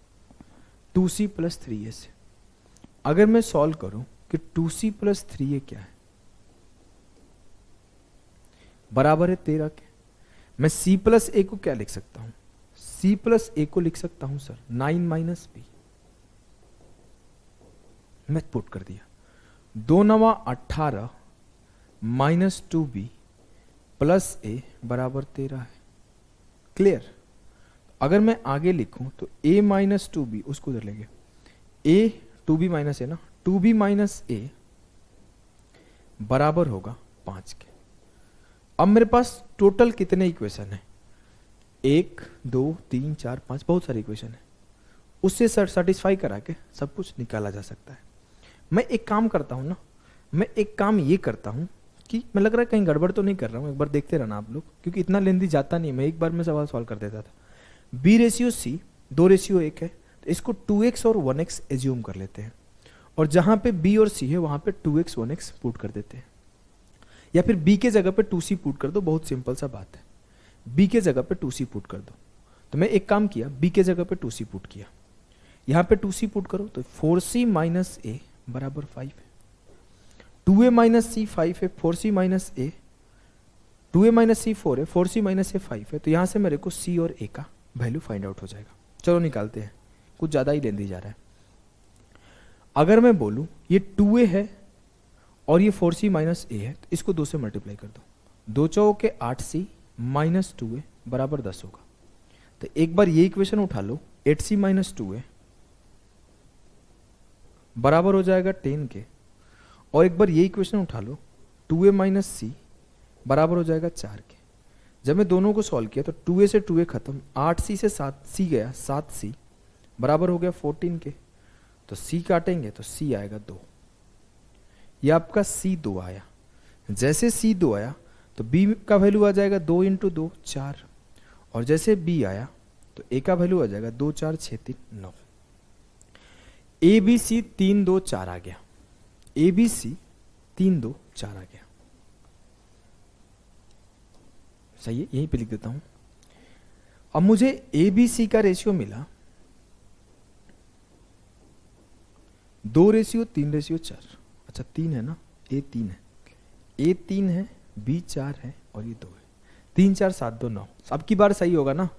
2c प्लस 3a से। अगर मैं सॉल्व करूं कि 2c प्लस 3a क्या है, बराबर है 13 के, मैं c प्लस a को क्या लिख सकता हूं? c प्लस a को लिख सकता हूं सर 9 माइनस b। मैं पुट कर दिया, 2 9 18 माइनस 2b प्लस a बराबर 13 है। क्लियर? अगर मैं आगे लिखूं तो a माइनस 2b, उसको उधर लेंगे, a 2b माइनस a ना, 2b माइनस a बराबर होगा 5 के। अब मेरे पास टोटल कितने इक्वेशन है? 1 2 3 4 5, बहुत सारी इक्वेशन है। उससे सेटिस्फाई करा के सब कुछ निकाला जा सकता है। मैं एक काम करता हूं ना, मैं एक काम ये करता हूं कि मैं लग रहा है कहीं गड़बड़ तो नहीं कर रहा हूं, एक बार देखते रहना आप लोग, क्योंकि इतना लेंदी जाता नहीं, मैं एक बार में सवाल सॉल्व कर देता था। b रेशियो c 2:1 है, तो इसको 2x और 1x एज्यूम कर लेते हैं, और जहां पे b और c है वहां पे 2x 1x पुट कर देते हैं, या फिर b के जगह पे 2c पुट कर दो, बहुत सिंपल सा बात है। b के जगह पे 2c पुट कर दो, तो मैं एक काम किया, b के जगह पे 2c पुट किया, यहां पे 2c पुट करो तो 4c माइनस a बराबर 5 है, 2a माइनस c 5 है, 4c minus a, 2a minus c 4 है, 4c माइनस a 5 है, तो यहां से मेरे को c और a का वैल्यू फाइंड आउट हो जाएगा। चलो निकालते हैं, कुछ ज्यादा ही लेंदी जा रहा है। अगर मैं बोलूं ये 2a है और ये 4c माइनस a है, तो इसको 2 से मल्टीप्लाई कर दो, 2 चौके 8c माइनस 2a बराबर 10 होगा। तो एक बार ये इक्वेशन उठा लो, 8c माइनस 2a बराबर हो जाएगा 10 के, और एक बार ये इक्वेशन उठा लो, 2a माइनस c बराबर हो जाएगा 4 के। जब मैं दोनों को सॉल्व किया तो 2a से 2a खत्म, 8c से 7c गया, 7c बराबर हो गया 14 के, तो c काटेंगे तो c आएगा 2। ये आपका c2 आया। जैसे c2 आया तो b का वैल्यू आ जाएगा 2 इंटू 2 4, और जैसे b आया तो a का वैल्यू आ जाएगा 2 4 6 3 9। ए बी सी 3 2 4 आ गया, ए बी सी 3 2 4 आ गया। सही है, यहीं पे लिख देता हूं। अब मुझे ए बी सी का रेशियो मिला 2:3:4। अच्छा 3 है ना, ए 3 है, ए 3 है, बी 4 है और ये 2 है, 3 4 7 2 9। अब की बार सही होगा ना।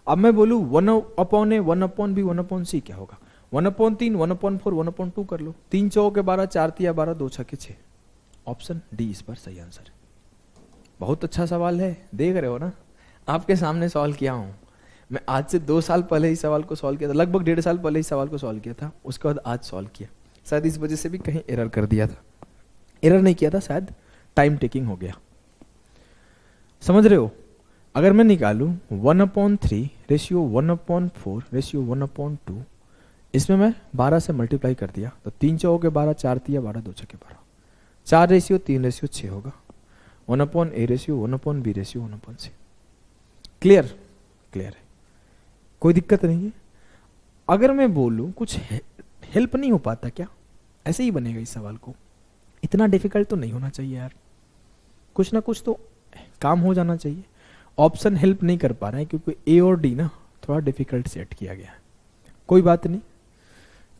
अब मैं बोलूं 1/a 1/b 1/c क्या होगा? 1/3 1/4 1/2 कर लो, 3 चौके 12 4 तिया 12 2 छके 6। ऑप्शन डी इस पर सही आंसर है। बहुत अच्छा सवाल है, देख रहे हो ना, आपके सामने सॉल्व किया हूं मैं। आज से 2 साल पहले ही सवाल को सॉल्व किया था, लगभग 1.5 साल पहले ही सवाल को सॉल्व किया था, उसके बाद आज सॉल्व किया। शायद इस वजह से भी कहीं एरर कर दिया था, एरर नहीं किया था, शायद टाइम टेकिंग हो गया। समझ रहे हो? अगर मैं निकालूं 1/3 रेशियो 1/4 रेशियो 1/2, इसमें मैं 12 से मल्टीप्लाई कर दिया तो 3 चौके 12 4 तिया 12 2 छके 12, 4:3:6 होगा, 1/a ratio 1/b ratio 1/c। Clear? Clear है, कोई दिक्कत नहीं है। अगर मैं बोलूं कुछ हेल्प नहीं हो पाता क्या? ऐसे ही बनेगा इस सवाल को, इतना डिफिकल्ट तो नहीं होना चाहिए यार, कुछ ना कुछ तो काम हो जाना चाहिए। ऑप्शन हेल्प नहीं कर पा रहे हैं क्योंकि ए और डी ना थोड़ा डिफिकल्ट सेट किया गया है। कोई बात नहीं,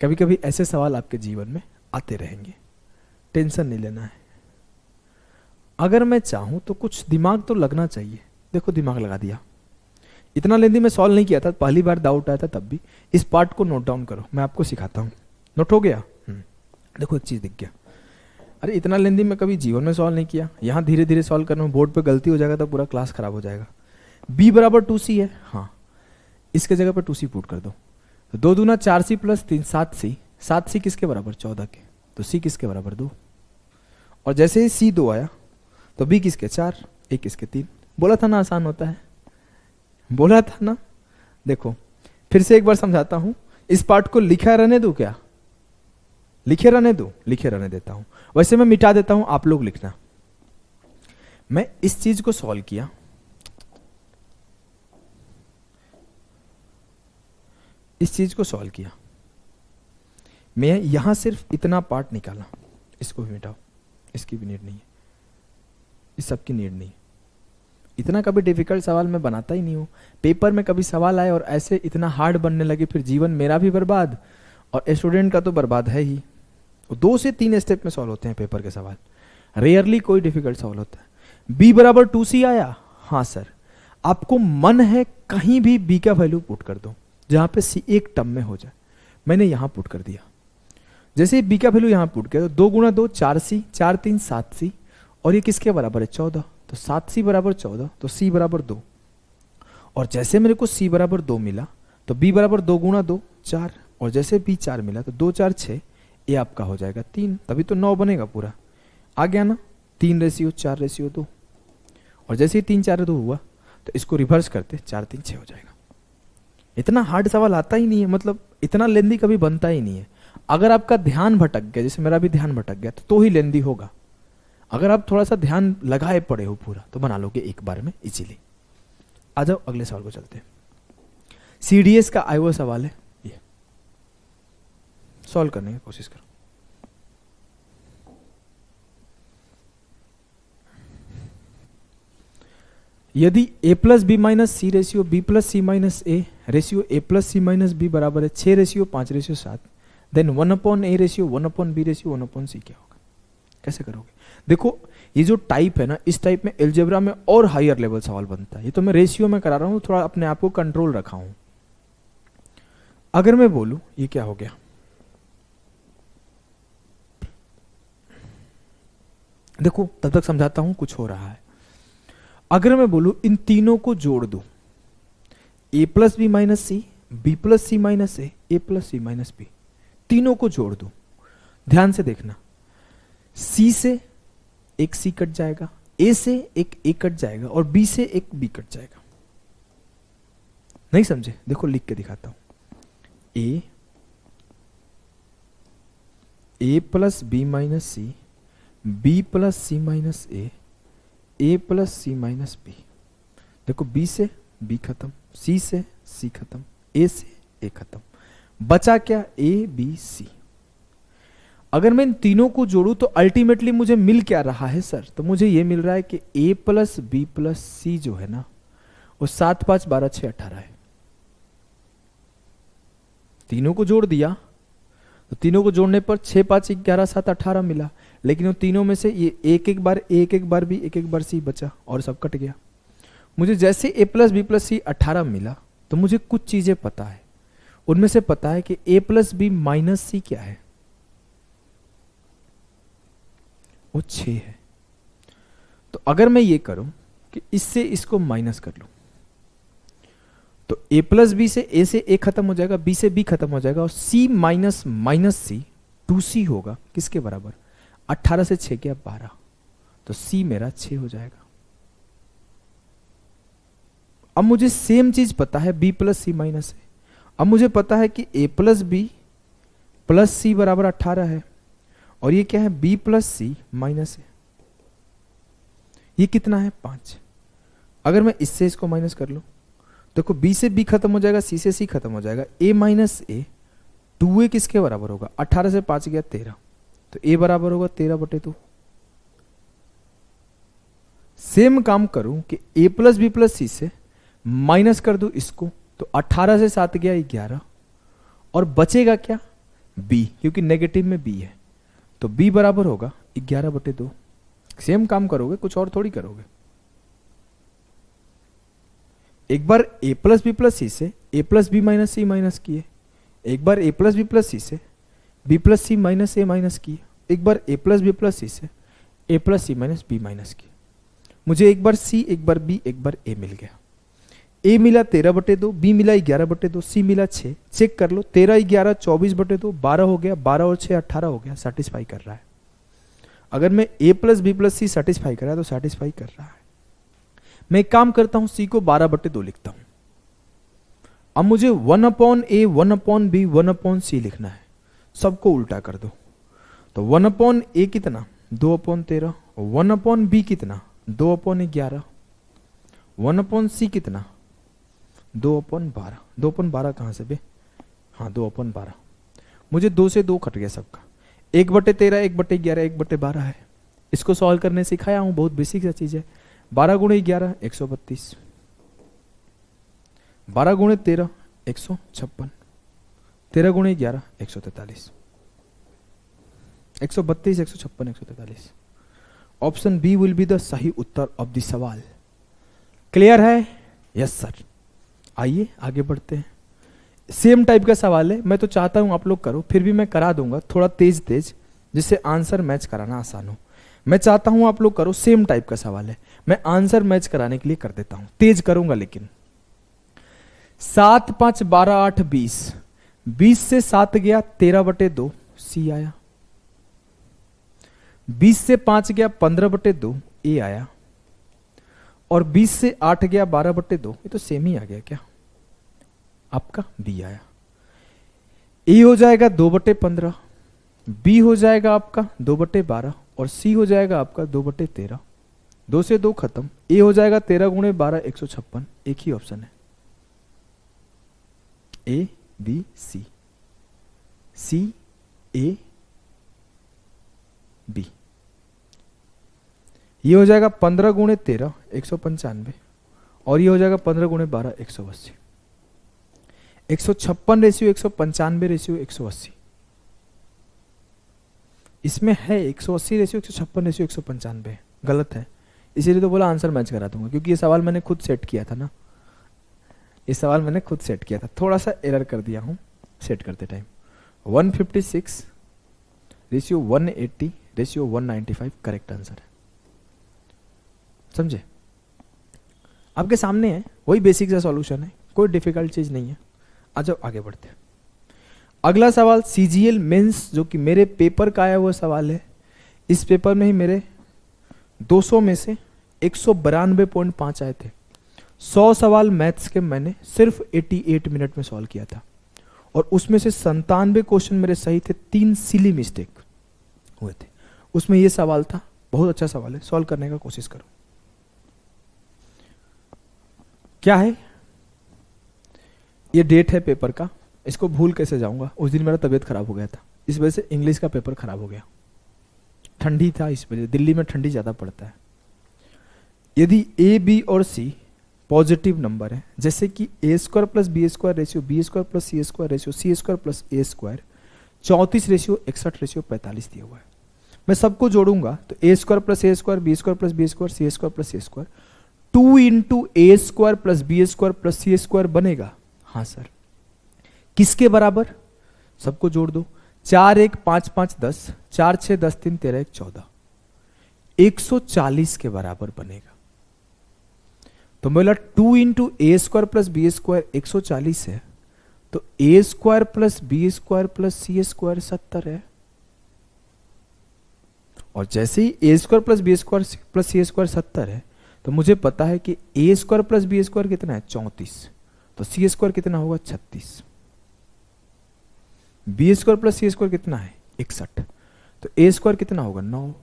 कभी कभी ऐसे सवाल आपके जीवन में आते रहेंगे, टेंशन नहीं लेना है। अगर मैं चाहूं तो कुछ दिमाग तो लगना चाहिए। देखो दिमाग लगा दिया, इतना लेंदी मैं सॉल्व नहीं किया था, पहली बार डाउट आया था तब भी। इस पार्ट को नोट डाउन करो, मैं आपको सिखाता हूं। नोट हो गया? देखो एक चीज दिख गया। अरे इतना लेंदी मैं कभी जीवन में सॉल्व नहीं किया, यहां धीरे धीरे सॉल्व करना, बोर्ड पे गलती हो जाएगा तो पूरा क्लास खराब हो जाएगा। b बराबर 2c है, हाँ इसके जगह पे 2c पुट कर दो, तो 2 दूना 4c प्लस 3 7c, 7c किसके बराबर? 14 के, तो c किसके बराबर? 2। और जैसे ही c 2 आया तो b किसके? 4, a किसके? 3। बोला था ना आसान होता है, बोला था ना। देखो फिर से एक बार समझाता हूं, इस पार्ट को लिखा रहने दो क्या? लिखे रहने दो, लिखे रहने देता हूं, वैसे मैं मिटा देता हूं, आप लोग लिखना। मैं इस चीज को सॉल्व किया, इस चीज को सॉल्व किया, मैं यहां सिर्फ इतना पार्ट निकाला, इसको भी मिटाओ, इसकी भी नीड नहीं है। इस सब की नीड नहीं। इतना कभी डिफिकल्ट सवाल मैं बनाता ही नहीं हूँ। पेपर में कभी सवाल आए और ऐसे इतना हार्ड बनने लगे, फिर जीवन मेरा भी बर्बाद और स्टूडेंट का तो बर्बाद है ही। 2 से 3 स्टेप में सॉल्व होते हैं पेपर के सवाल, रेयरली कोई डिफिकल्ट सॉल्व होता है। b बराबर 2c आया, हाँ सर, आपको मन है कहीं भी b का वैल्यू पुट कर दो जहां पे c एक टर्म में हो जाए। मैंने यहां पुट कर दिया, जैसे ही b का वैल्यू यहां पुट किया तो 2 गुणा 2 4c, 4 3 7c, और ये किसके बराबर है 14, तो 7c बराबर 14, तो c बराबर 2। और जैसे मेरे को c बराबर 2 मिला तो b बराबर 2 गुणा 2 4, और जैसे b 4 मिला तो 2 4 6, ये आपका हो जाएगा 3, तभी तो 9 बनेगा पूरा। आ गया ना, 3:4:2। और जैसे ही 3:4:2 हुआ तो इसको रिवर्स करते 4:3:6 हो जाएगा। इतना हार्ड सवाल आता ही नहीं है, मतलब इतना लेंदी कभी बनता ही नहीं है। अगर आपका ध्यान भटक गया, जैसे मेरा भी ध्यान भटक गया, तो ही लेंदी होगा। अगर आप थोड़ा सा ध्यान लगाए पड़े हो पूरा, तो बना लोगे एक बार में इजीली। आ जाओ अगले सवाल को चलते हैं। सीडीएस का आया हुआ सवाल है, ये सॉल्व करने की कोशिश करो। यदि a plus b minus c ratio b plus c minus a ratio a plus c minus b बराबर है 6:5:7, then 1/a ratio 1/b ratio 1/c क्या होगा? कैसे करोगे? देखो ये जो टाइप है ना, इस टाइप में एल्जेब्रा में और हायर लेवल सवाल बनता है। ये तो मैं रेशियो में करा रहा हूं, थोड़ा अपने आप को कंट्रोल रखा हूं। अगर मैं बोलूं ये क्या हो गया, देखो तब तक समझाता हूं, कुछ हो रहा है। अगर मैं बोलूं इन तीनों को जोड़ दूं, a plus b minus c, b plus c minus A plus c minus b, तीनों को जोड़ दूं, ध्यान से देखना, c से एक c कट जाएगा, a से एक a कट जाएगा और b से एक b कट जाएगा। नहीं समझे? देखो लिख के दिखाता हूं, a plus b minus c, b plus c minus A plus c minus b. देखो b से b खत्म, c से c खत्म, a से a खत्म, बचा क्या? a b c। अगर मैं इन तीनों को जोड़ूं तो अल्टीमेटली मुझे मिल क्या रहा है सर? तो मुझे ये मिल रहा है कि a प्लस बी प्लस सी जो है ना, वो 7 5 12 6 18 है। तीनों को जोड़ दिया तो तीनों को जोड़ने पर 6 5 11 7 18 मिला, लेकिन उन तीनों में से ये एक एक बार बी एक एक बार सी बचा और सब कट गया। मुझे जैसे a प्लस बी प्लस सी 18 मिला तो मुझे कुछ चीजें पता है। उनमें से पता है कि a प्लस बी माइनस सी क्या है, वो 6 है। तो अगर मैं ये करूं कि इससे इसको माइनस कर लूं तो a प्लस बी से a से a खत्म हो जाएगा, b से b खत्म हो जाएगा और c माइनस माइनस सी 2c होगा। किसके बराबर? 18 से 6 गया 12, तो c मेरा 6 हो जाएगा। अब मुझे सेम चीज पता है b प्लस सी माइनस ए। अब मुझे पता है कि a plus B plus C बराबर 18 है और ये क्या है? b प्लस सी माइनस ए। ये कितना है? 5। अगर मैं इससे इसको माइनस कर लूं, देखो b से b खत्म हो जाएगा, c से c खत्म हो जाएगा, a माइनस ए 2a किसके बराबर होगा? 18 से 5 गया 13, तो a बराबर होगा 13/2। सेम काम करूं कि a plus B plus c से माइनस कर दूं इसको, तो 18 से 7 गया 11 और बचेगा क्या? b, क्योंकि नेगेटिव में b है, तो b बराबर होगा 11/2। सेम काम करोगे, कुछ और थोड़ी करोगे। एक बार a plus B plus c से a plus b minus c minus किए, एक बार a plus B plus c से b प्लस सी माइनस ए माइनस किए, एक बार a plus B plus c से a plus c minus B minus किए। मुझे एक बार c, एक बार b, एक बार a मिल गया। a मिला 13/2, b मिला 11/2, c मिला 6। चेक कर लो, 13 11 24/2, 12 हो गया, 12 और 6 18 हो गया। सेटिस्फाई कर रहा है। अगर मैं a plus B plus c satisfy कर रहा है तो सेटिस्फाई कर रहा है। मैं एक काम करता हूं, c को 12/2 लिखता हूं। अब मुझे 1/a 1/b 1/c लिखना है। सबको उल्टा कर दो, तो 1/a कितना? 2/13, 1/b कितना? 2/11, 1/c कितना? 2/12। 2/12 कहां से बे? हाँ 2/12। मुझे 2 से 2 कट गया सबका। 1/13 1/11 1/12 है। इसको सॉल्व करने सिखाया हूं, बहुत बेसिक सा चीज है। 12 गुणे 11 132, 12 गुणे 13 156, 13 गुणे 11 143, 132 156 143। Option b will be the सही उत्तर ऑफ द सवाल। क्लियर है? Yes sir. आइए आगे बढ़ते हैं। सेम टाइप का सवाल है, मैं तो चाहता हूं आप लोग करो, फिर भी मैं करा दूंगा थोड़ा तेज तेज, जिससे आंसर मैच कराना आसान हो। मैं चाहता हूं आप लोग करो, सेम टाइप का सवाल है, मैं आंसर मैच कराने के लिए कर देता हूं, तेज करूंगा लेकिन। 7 5 12 8 20, 20 से 7 गया 13/2, सी आया। 20 से 5 गया 15/2, ए आया। और 20 से 8 गया 12/2, ये तो सेम ही आ गया क्या? आपका बी आया। ए हो जाएगा 2/15, बी हो जाएगा आपका 2/12, और सी हो जाएगा आपका 2/13। 2 से 2 खत्म। ए हो जाएगा 13 गुणे 12 156, एक ही ऑप्शन है, A B C, C A B. ये हो जाएगा 15 गुणे 13 195, और ये हो जाएगा 15 गुणे 12 180। 156 रेशियो 195 रेशियो 180, इसमें है 180 रेशियो 156 रेशियो 195, गलत है, इसीलिए तो बोला आंसर मैच करा दूंगा, क्योंकि ये सवाल मैंने खुद सेट किया था ना, ये सवाल मैंने खुद सेट किया था, थोड़ा सा एरर कर दिया हूं सेट करते time. 156 ratio 180 ratio 195 correct answer है। समझे? आपके सामने है, वही बेसिक सा सॉल्यूशन है, कोई डिफिकल्ट चीज नहीं है। आ जाओ आगे बढ़ते हैं। अगला सवाल सीजीएल मेंस, जो कि मेरे पेपर का आया हुआ सवाल है। इस पेपर में ही मेरे 200 में से 192.5 आए थे। 100 सवाल मैथ्स के मैंने सिर्फ 88 मिनट में सॉल्व किया था, और उसमें से 97 क्वेश्चन मेरे सही थे, 3 सिली मिस्टेक हुए थे। उसमें यह सवाल था, बहुत अच्छा सवाल है, सॉल्व करने का कोशिश करो। क्या है ये? डेट है पेपर का, इसको भूल कैसे जाऊंगा? उस दिन मेरा तबीयत खराब हो गया था, इस वजह से इंग्लिश का पेपर खराब हो गया। ठंडी था इस वजह, दिल्ली में ठंडी ज्यादा पड़ता है। यदि ए बी और सी पॉजिटिव नंबर है, जैसे कि a² + b² ratio b² + c² ratio c² + a², 34 ratio 61 ratio 45 दिया हुआ है। मैं सबको जोड़ूंगा तो a² + a² b² + b² c² + c², 2 × a² + b² + c² बनेगा। हाँ सर, किसके बराबर? सबको जोड़ दो। 4 1 5 5 10, 4 6 10 3 13 1 14, 140 के बराबर बनेगा। तो बोला 2 × a² + b² 140 है, तो a² + b² + c² 70 है। और जैसे ही a² + b² + c² 70 है, तो मुझे पता है कि a² + b² कितना है? 34, तो c² कितना होगा? 36। b² + c² कितना है? 61, तो a² कितना होगा? 9।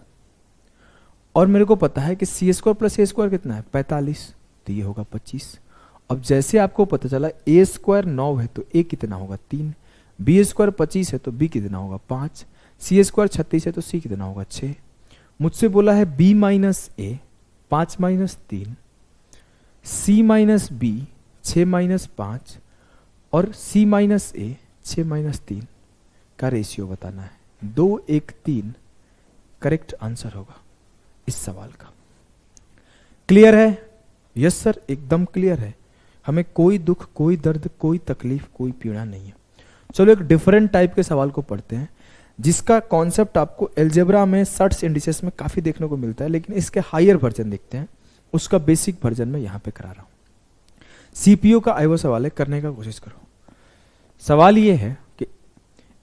और मेरे को पता है कि c² + a² कितना है? 45, तो ये होगा 25। अब जैसे आपको पता चला a² 9 है, तो a कितना होगा? 3, b² 25 है, तो b कितना होगा? 5, c² 36 है, तो c कितना होगा? 6। मुझसे बोला है b - a 5 - 3, c - b 6 - 5, और c - a 6 - 3 का रेशियो बताना है। 2 1 3 करेक्ट आंसर होगा इस सवाल का। क्लियर है? यस सर, एकदम क्लियर है। हमें कोई दुख, कोई दर्द, कोई तकलीफ, कोई पीड़ा नहीं है। चलो एक डिफरेंट टाइप के सवाल को पढ़ते हैं, जिसका कॉन्सेप्ट आपको एल्जेब्रा में सर्ट्स इंडिसेस में काफी देखने को मिलता है, लेकिन इसके हायर वर्जन देखते हैं। उसका बेसिक वर्जन में यहां पे करा रहा हूं। सीपीयू का आया सवाल है, करने का कोशिश करो। सवाल ये है कि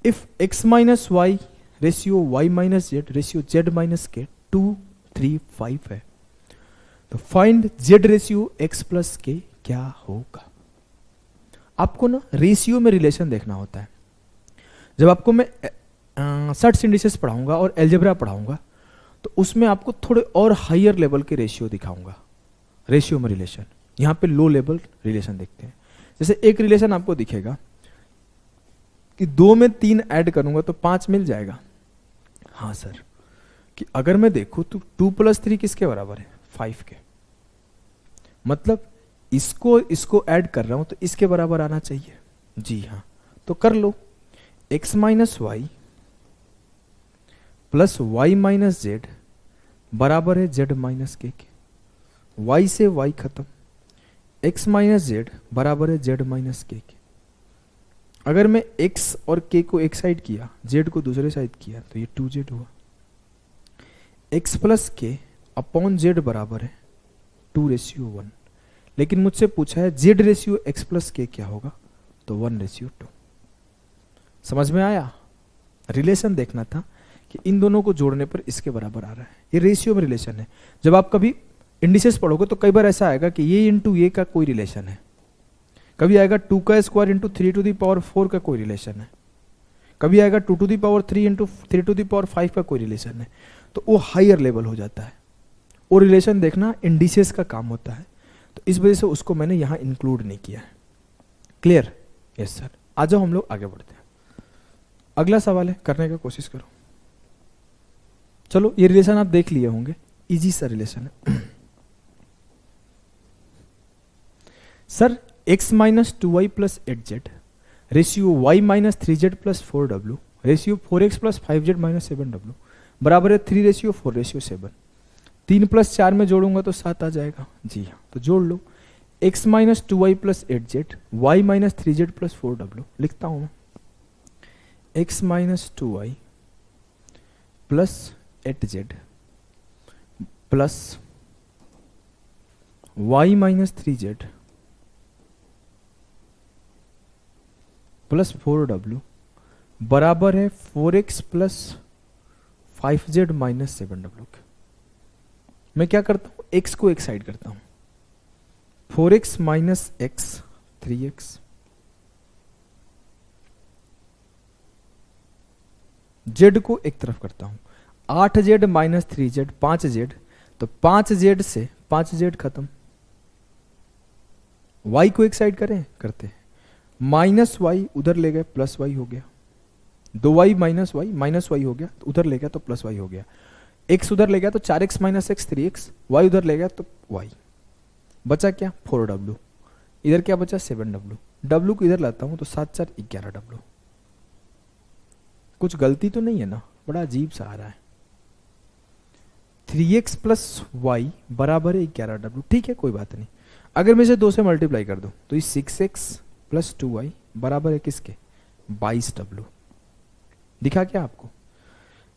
if x - y ratio y - z ratio z - k 2 3 5 है, तो find z ratio x + k क्या होगा? आपको ना रेशियो में रिलेशन देखना होता है। जब आपको मैं सर्ट्स इंडिसेस पढ़ाऊंगा और एल्जेब्रा पढ़ाऊंगा, तो उसमें आपको थोड़े और हायर लेवल के रेशियो दिखाऊंगा। रेशियो में रिलेशन, यहां पे लो लेवल रिलेशन देखते हैं। जैसे एक रिलेशन आपको दिखेगा कि 2 में 3 ऐड करूंगा तो 5 मिल जाएगा। हाँ सर, कि कि अगर मैं देखूं तो 2 + 3 किसके बराबर है? 5 के। मतलब इसको ऐड कर रहा हूं तो इसके बराबर आना चाहिए। जी हाँ, तो कर लो। x minus y plus y minus z बराबर है z माइनस के। y से y खत्म, x माइनस जेड बराबर है z माइनस के। अगर मैं x और k को एक साइड किया, z को दूसरे साइड किया, तो ये 2z हुआ। x प्लस के अपॉन z बराबर है 2:1। लेकिन मुझसे पूछा है z रेशियो x प्लस के क्या होगा, तो 1:2। समझ में आया? रिलेशन देखना था कि इन दोनों को जोड़ने पर इसके बराबर आ रहा है। ये रेशियो में रिलेशन है। जब आप कभी इंडिसेस पढ़ोगे तो कई बार ऐसा आएगा कि ये इंटू ये का कोई रिलेशन है, कभी आएगा 2 का स्क्वायर इंटू 3⁴ का कोई रिलेशन है, कभी आएगा 2⁵ इंटू 3⁵ का कोई रिलेशन है। तो वो हायर लेवल हो जाता है। वो रिलेशन देखना इंडिसेस का काम होता है, तो इस वजह से उसको मैंने यहां इंक्लूड नहीं किया है। क्लियर? Yes sir. आ जाओ हम लोग आगे बढ़ते हैं। अगला सवाल है, करने का कोशिश करो। चलो, ये रिलेशन आप देख लिए होंगे, इजी सा रिलेशन है। Sir x minus 2y plus 8z ratio y minus 3z plus 4w ratio 4x plus 5z minus 7w बराबर है 3:4:7। 3 + 4 में जोड़ूंगा तो 7 आ जाएगा। जी हाँ, तो जोड़ लो। x minus 2y plus 8z y minus 3z plus 4w लिखता हूं मैं। x minus 2y plus 8z plus y minus 3z plus 4w बराबर है 4x plus 5z minus 7w। मैं क्या करता हूं, x को एक साइड करता हूं, 4x minus x 3x, z को एक तरफ करता हूं, 8z माइनस 3z 5z, तो 5z से 5z खत्म। y को एक साइड करें, करते हैं, माइनस वाई उधर ले गए प्लस वाई हो गया, 2y माइनस वाई हो गया, तो उधर ले गया तो प्लस वाई हो गया। x उधर ले गया तो 4x minus x 3x, y उधर ले गया तो y, बचा क्या 4w, इधर क्या बचा 7w, w को इधर लाता हूं तो 7 4 11w। कुछ गलती तो नहीं है ना? बड़ा अजीब सा आ रहा है। 3x प्लस वाई बराबर है 11w। ठीक है, कोई बात नहीं। अगर मैं इसे 2 से मल्टीप्लाई कर दूं तो ये 6x प्लस 2y बराबर है किसके, 22w। दिखा क्या आपको?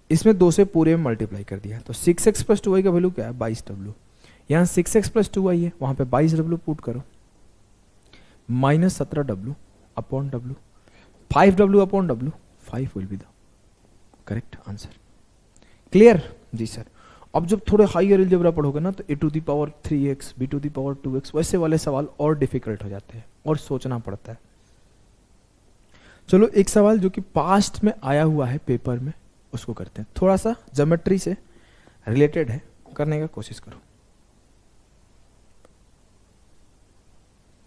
इसमें 2 से पूरे में मल्टीप्लाई कर दिया तो 6x प्लस 2y का वैल्यू क्या है, 22w। यहां 6x प्लस 2y है, वहां पे 22w पुट करो, minus 17w upon w, 5w upon w, 5 will be the correct answer. Clear? जी सर। अब जब थोड़े हायर अलजेब्रा पढ़ोगे ना तो a⁴3x b⁴2x वैसे वाले सवाल और डिफिकल्ट हो जाते हैं और सोचना पड़ता है। चलो, एक सवाल जो कि पास्ट में आया हुआ है पेपर में, उसको करते हैं। थोड़ा सा ज्योमेट्री से रिलेटेड है, करने का कोशिश करो।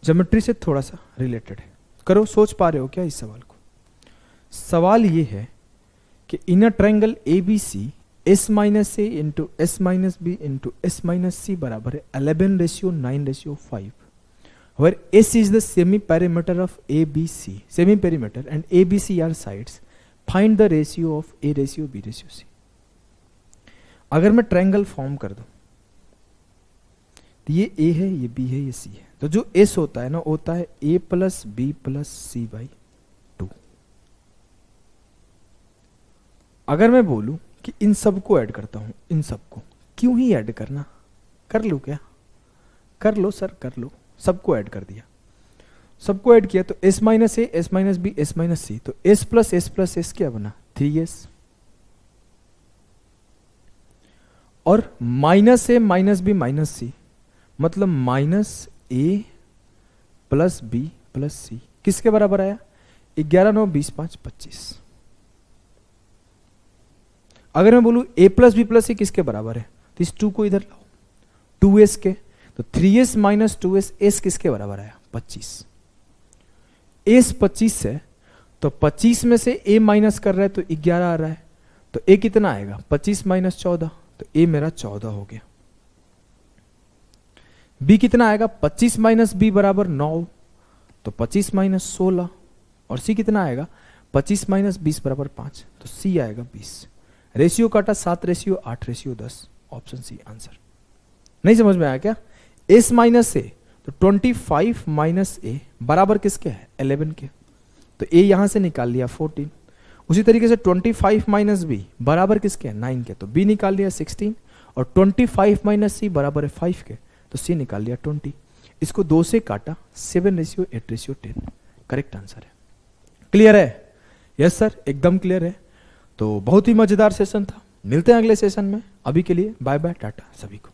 ज्योमेट्री से थोड़ा सा रिलेटेड है, करो। सोच पा रहे हो क्या इस सवाल को? सवाल ये है कि in a triangle ABC s minus A into S minus B into S minus C बराबर है 11:9:5, where S is the semi-perimeter of ABC, semi-perimeter and ABC are sides. Find the ratio of A ratio B ratio C. अगर मैं triangle form कर दूं तो ये A है, ये B है, ये C है, तो जो S होता है ना, होता है A plus B plus C by 2। अगर मैं बोलूं कि इन सबको ऐड करता हूं, इन सबको, क्यों ही ऐड करना, कर लूं क्या? कर लो सर, कर लो। सबको ऐड कर दिया, सबको ऐड किया तो s minus A, s minus B, s minus C, तो s प्लस s क्या बना 3s, और माइनस ए माइनस बी माइनस सी, मतलब माइनस ए प्लस बी प्लस सी किसके बराबर आया, 11 9 20 5 25। अगर मैं बोलूं a plus B plus C किसके बराबर है, तो इस 2 को इधर लाओ, 2s के, तो 3s माइनस 2s, s किसके बराबर आया 25। s 25 है तो 25 में से a माइनस कर रहा है तो 11 आ रहा है, तो ए कितना आएगा 25 माइनस 14, तो ए मेरा 14 हो गया। बी कितना आएगा 25 माइनस बी बराबर 9, तो 25 माइनस 16, और सी कितना आएगा 25 माइनस 20 बराबर 5, तो सी आएगा 20। रेशियो काटा 7:8:10, ऑप्शन सी आंसर। नहीं समझ में आया क्या? एस माइनस ए, तो 25 माइनस ए बराबर किसके है 11 के, तो ए यहां से निकाल लिया 14। उसी तरीके से 25 माइनस बी बराबर किसके है 9 के, तो बी निकाल लिया 16, और 25 माइनस सी बराबर है 5 के, तो सी निकाल लिया 20। इसको 2 से काटा 7:8:10, करेक्ट आंसर है। क्लियर है? यस सर, एकदम क्लियर है। तो बहुत ही मजेदार सेशन था, मिलते हैं अगले सेशन में। अभी के लिए बाय बाय, टाटा सभी को।